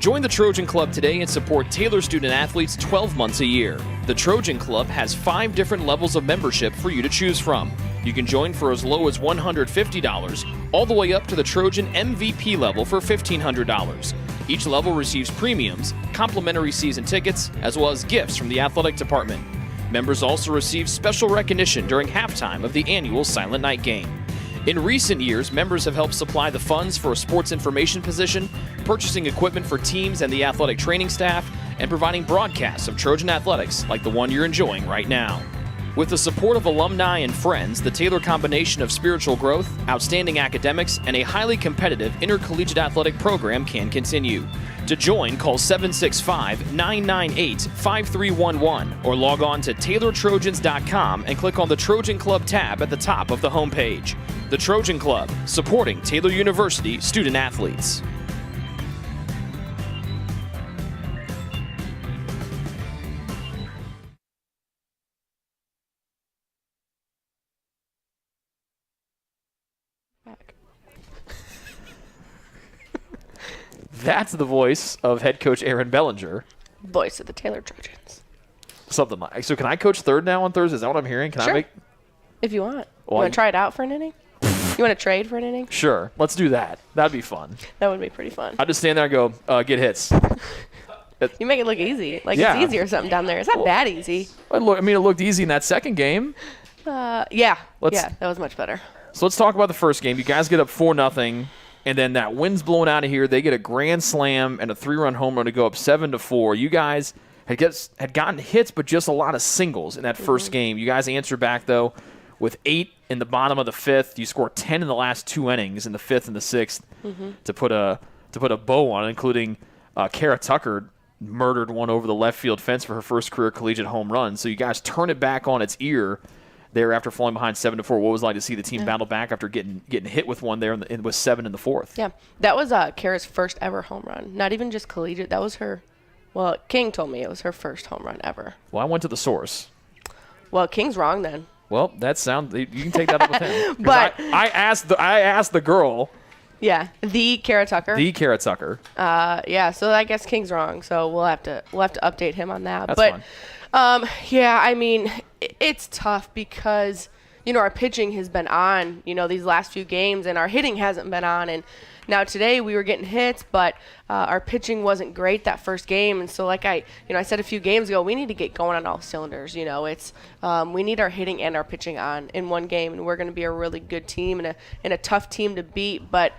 Join the Trojan Club today and support Taylor student athletes 12 months a year. The Trojan Club has 5 different levels of membership for you to choose from. You can join for as low as $150, all the way up to the Trojan MVP level for $1,500. Each level receives premiums, complimentary season tickets, as well as gifts from the athletic department. Members also receive special recognition during halftime of the annual Silent Night game. In recent years, members have helped supply the funds for a sports information position, purchasing equipment for teams and the athletic training staff, and providing broadcasts of Trojan athletics like the one you're enjoying right now. With the support of alumni and friends, the Taylor combination of spiritual growth, outstanding academics, and a highly competitive intercollegiate athletic program can continue. To join, call 765-998-5311 or log on to TaylorTrojans.com and click on the Trojan Club tab at the top of the homepage. The Trojan Club, supporting Taylor University student athletes. That's the voice of head coach Aaron Bellinger. Voice of the Taylor Trojans. Something like. So can I coach third now on Thursday? Is that what I'm hearing? Can Sure. I make? If you want. Well, You want to try it out for an inning? You want to trade for an inning? Sure. Let's do that. That'd be fun. That would be pretty fun. I just stand there and go, get hits. You make it look easy. Like Yeah. it's easy or something down there. It's not that easy. It looked easy in that second game. Yeah. Let's- Yeah, that was much better. So let's talk about the first game. You guys get up 4-0, and then that wind's blowing out of here. They get a grand slam and a 3-run home run to go up 7-4. You guys had gotten hits, but just a lot of singles in that first game. You guys answered back, though, with 8 in the bottom of the 5th. You scored 10 in the last 2 innings in the 5th and the 6th to put a bow on, including Kara Tucker murdered one over the left field fence for her first career collegiate home run. So you guys turn it back on its ear there after falling behind 7-4. What was it like to see the team battle back after getting hit with one there and with 7 in the 4th? Yeah. That was Kara's first ever home run. Not even just collegiate. That was her. Well, King told me it was her first home run ever. Well, I went to the source. Well, King's wrong then. Well, you can take that up with him. 'Cause But- I asked the girl, Yeah. The Kara Tucker. the Kara Tucker. Yeah, so I guess King's wrong. So we'll have to update him on that. That's but fine. yeah, I mean, it's tough because our pitching has been on, these last few games, and our hitting hasn't been on. And now today we were getting hits, but our pitching wasn't great that first game. And so like I said a few games ago, we need to get going on all cylinders. We need our hitting and our pitching on in one game, and we're going to be a really good team and a tough team to beat. But,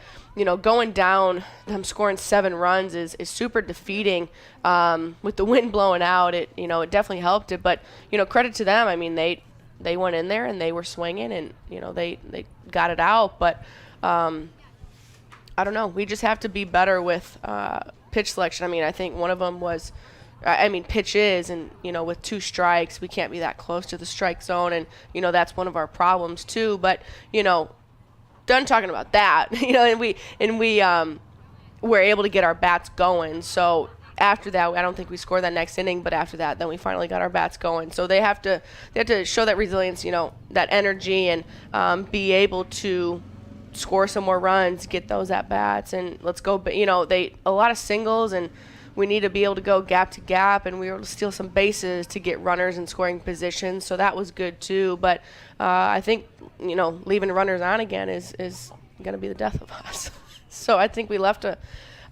going down, them scoring 7 runs is super defeating. With the wind blowing out, it definitely helped it. But, credit to them. I mean, they went in there and they were swinging, and, they got it out. But, I don't know. We just have to be better with pitch selection. I mean, I think one of them was, pitches, and, with 2 strikes, we can't be that close to the strike zone. And, that's one of our problems too. But, done talking about that, and we were able to get our bats going. So after that, I don't think we scored that next inning, but after that, then we finally got our bats going. So they have to show that resilience, that energy, and be able to score some more runs, get those at bats, and let's go. But a lot of singles, and we need to be able to go gap to gap, and we were able to steal some bases to get runners in scoring positions. So that was good too. But I think leaving runners on again is going to be the death of us. So I think we left a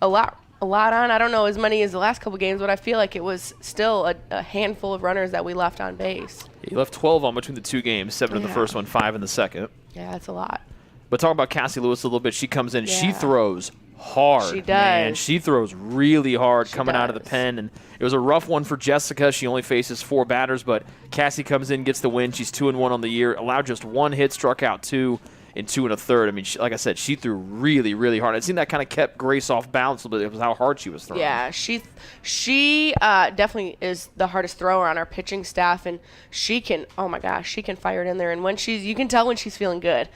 lot on. I don't know as many as the last couple games, but I feel like it was still a handful of runners that we left on base. You left 12 on between the 2 games, 7 in the first one, 5 in the second. Yeah, that's a lot. But talk about Cassie Lewis a little bit. She comes in. Yeah. She throws hard. She does. Man. She throws really hard coming out of the pen. And it was a rough one for Jessica. She only faces 4 batters, but Cassie comes in, gets the win. She's 2-1 on the year. Allowed just 1 hit, struck out 2 in 2 1/3. I mean, like I said, she threw really, really hard. It seemed that kind of kept Grace off balance a little bit. It was how hard she was throwing. Yeah, she definitely is the hardest thrower on our pitching staff, and she can, oh my gosh, she can fire it in there. And when you can tell when she's feeling good.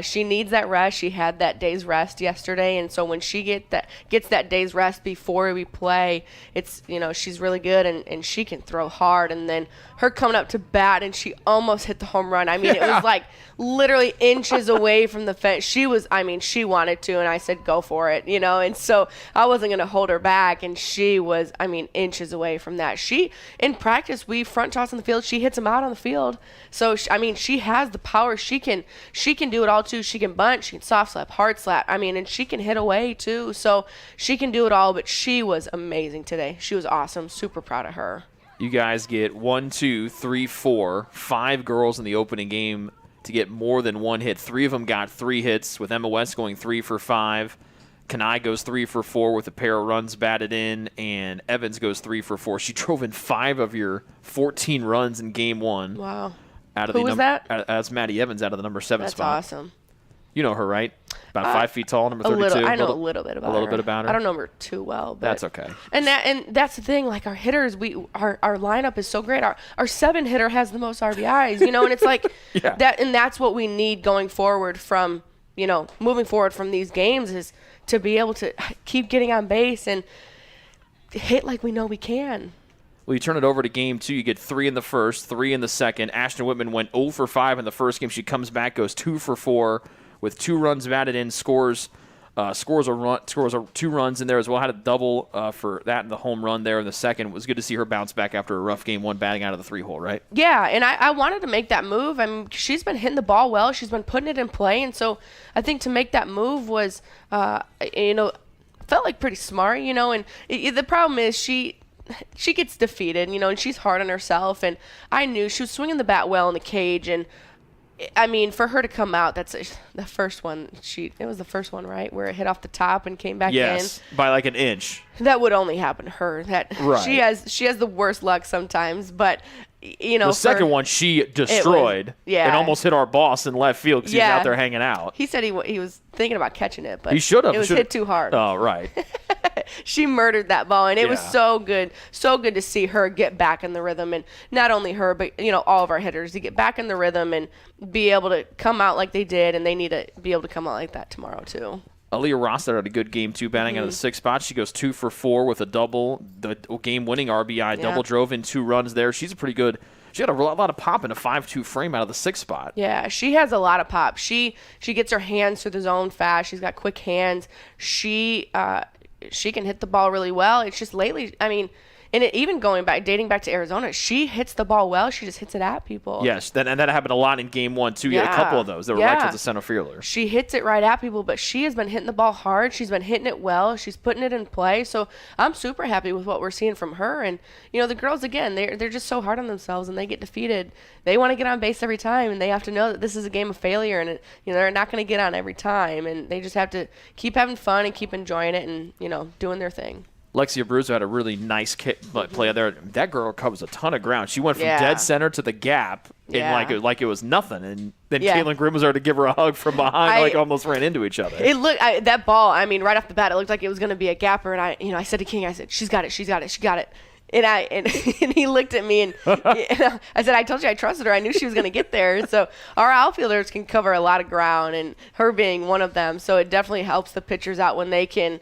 She needs that rest. She had that day's rest yesterday, and so when she gets that day's rest before we play, it's she's really good, and she can throw hard. And then her coming up to bat, and she almost hit the home run. I mean, it was like literally inches away from the fence. She wanted to, and I said go for it, and so I wasn't going to hold her back, and she was, inches away from that. She, in practice, we front toss on the field, she hits them out on the field. So, she has the power. She can do it all too. She can bunt, she can soft slap, hard slap, and she can hit away too. So she can do it all, but she was amazing today. She was awesome. Super proud of her. You guys get 1, 2, 3, 4, 5 girls in the opening game to get more than 1 hit. 3 of them got 3 hits, with Emma West going 3 for 5. Kanai goes 3 for 4 with a pair of runs batted in, and Evans goes 3 for 4. She drove in 5 of your 14 runs in game 1. Wow. Who was that? That's Maddie Evans out of the number 7 spot. That's awesome. You know her, right? About 5 feet tall, number 32. I know a little bit about her. A little bit about her. I don't know her too well, but that's okay. And that's the thing. Like our hitters, our lineup is so great. Our 7 hitter has the most RBIs, and it's like yeah. that's what we need going forward from moving forward from these games is to be able to keep getting on base and hit like we know we can. Well, you turn it over to game 2. You get 3 in the first, 3 in the second. Ashton Whitman went 0 for 5 in the first game. She comes back, goes 2 for 4 with 2 runs batted in, scores 2 runs in there as well. Had a double for that and the home run there in the second. It was good to see her bounce back after a rough game 1 batting out of the 3-hole, right? Yeah, and I wanted to make that move. She's been hitting the ball well. She's been putting it in play, and so I think to make that move was, felt like pretty smart, and the problem is she gets defeated, and she's hard on herself, and I knew she was swinging the bat well in the cage, and for her to come out, that's the first one. It was the first one, right, where it hit off the top and came back in. Yes, by like an inch. That would only happen to her. Right. She has the worst luck sometimes, but the second one she destroyed. And almost hit our boss in left field because he was out there hanging out. He said he was thinking about catching it, but he should have. It was hit too hard. Oh, right. She murdered that ball, and it was so good to see her get back in the rhythm, and not only her, but all of our hitters to get back in the rhythm and be able to come out like they did, and they need to be able to come out like that tomorrow too. Aaliyah Rosser had a good game too, batting out of the 6th spot. She goes 2 for 4 with a double, the game-winning RBI double, drove in 2 runs there. She's a pretty good. She had a lot of pop in a 5-2 frame out of the 6th spot. Yeah, she has a lot of pop. She gets her hands through the zone fast. She's got quick hands. She can hit the ball really well. It's just lately, and even dating back to Arizona, she hits the ball well. She just hits it at people. Yes, and that happened a lot in game 1 too. You had a couple of those that were right to the center fielder. She hits it right at people, but she has been hitting the ball hard. She's been hitting it well. She's putting it in play. So I'm super happy with what we're seeing from her. And the girls, again, they're just so hard on themselves, and they get defeated. They want to get on base every time, and they have to know that this is a game of failure, and they're not going to get on every time, and they just have to keep having fun and keep enjoying it, and doing their thing. Lexia Abruzzo had a really nice play there. That girl covers a ton of ground. She went from dead center to the gap like it was nothing. And then Caitlin Grimm was there to give her a hug from behind, almost ran into each other. It looked that ball. I mean, right off the bat, it looked like it was going to be a gapper. And I said to King, I said, "She's got it. She's got it. She got it." And he looked at me and I said, "I told you I trusted her. I knew she was going to get there." So our outfielders can cover a lot of ground, and her being one of them. So it definitely helps the pitchers out when they can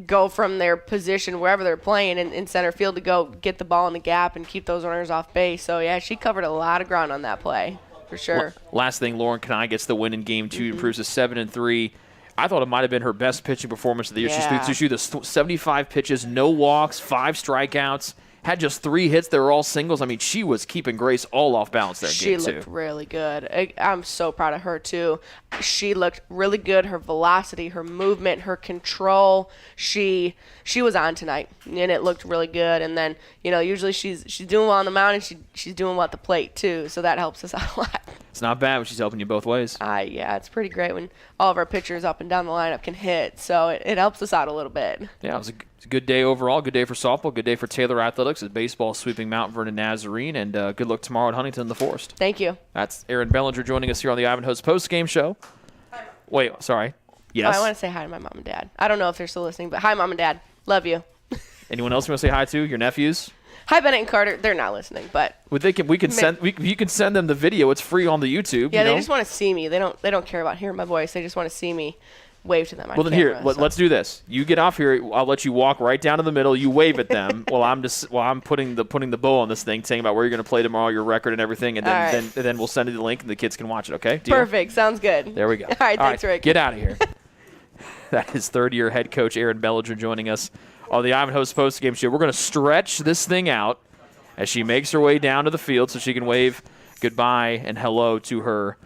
go from their position wherever they're playing in center field to go get the ball in the gap and keep those runners off base. So yeah, she covered a lot of ground on that play for sure. Last thing, Lauren Kanai gets the win in game 2, improves to 7-3. I thought it might have been her best pitching performance of the year. She threw the 75 pitches, no walks, 5 strikeouts. Had just 3 hits. They were all singles. I mean, she was keeping Grace all off balance there in game 2. She looked really good. I'm so proud of her, too. She looked really good. Her velocity, her movement, her control. She was on tonight, and it looked really good. And then, usually she's doing well on the mound, and she's doing well at the plate, too. So that helps us out a lot. It's not bad when she's helping you both ways. Yeah, it's pretty great when all of our pitchers up and down the lineup can hit. So it helps us out a little bit. Yeah, it was a good day overall. Good day for softball. Good day for Taylor Athletics as baseball sweeping Mount Vernon Nazarene. And good luck tomorrow at Huntington in the Forest. Thank you. That's Erin Bellinger joining us here on the Ivanhoe's post-game show. Wait, sorry. Yes? I want to say hi to my mom and dad. I don't know if they're still listening, but hi, Mom and Dad. Love you. Anyone else you want to say hi to? Your nephews? Hi, Bennett and Carter. They're not listening, but you can send them the video. It's free on the YouTube. Yeah, they just want to see me. They don't care about hearing my voice. They just want to see me wave to them on camera. Well, then let's do this. You get off here. I'll let you walk right down to the middle. You wave at them while I'm putting the bow on this thing, saying about where you're going to play tomorrow, your record and everything, and then we'll send you the link and the kids can watch it. Okay? Deal? Perfect. Sounds good. There we go. All right. Thanks, Rick. Get out of here. That is third-year head coach Erin Bellinger joining us on the Ivanhoe's post-game show. We're going to stretch this thing out as she makes her way down to the field so she can wave goodbye and hello to her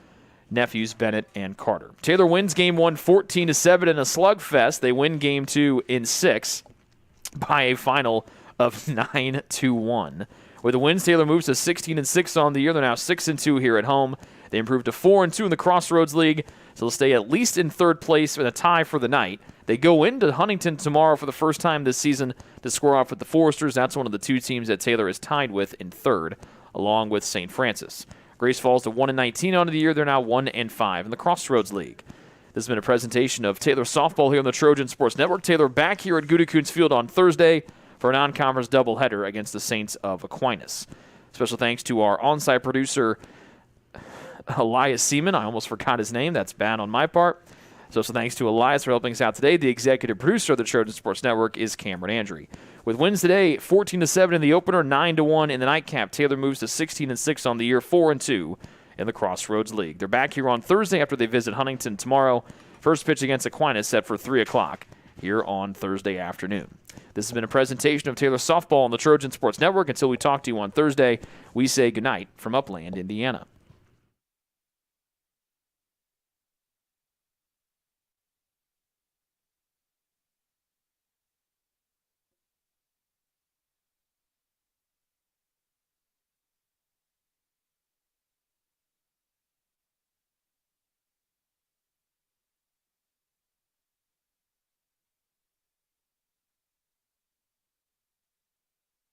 nephews Bennett and Carter. Taylor wins game 1 14-7 in a slugfest. They win game 2 in 6 by a final of 9-1. With the wins, Taylor moves to 16-6 on the year. They're now 6-2 here at home. They improved to 4-2 in the Crossroads League, so they'll stay at least in third place with a tie for the night. They go into Huntington tomorrow for the first time this season to square off with the Foresters. That's one of the 2 teams that Taylor is tied with in third, along with St. Francis. Grace falls to 1-19 on the year. They're now 1-5 in the Crossroads League. This has been a presentation of Taylor softball here on the Trojan Sports Network. Taylor back here at Gudekunst Field on Thursday for a non-conference doubleheader against the Saints of Aquinas. Special thanks to our on-site producer, Elias Seaman. I almost forgot his name. That's bad on my part. So thanks to Elias for helping us out today. The executive producer of the Trojan Sports Network is Cameron Andry. With wins today, 14-7 in the opener, 9-1 in the nightcap, Taylor moves to 16-6 on the year, 4-2 in the Crossroads League. They're back here on Thursday after they visit Huntington tomorrow. First pitch against Aquinas set for 3 o'clock here on Thursday afternoon. This has been a presentation of Taylor softball on the Trojan Sports Network. Until we talk to you on Thursday, we say goodnight from Upland, Indiana.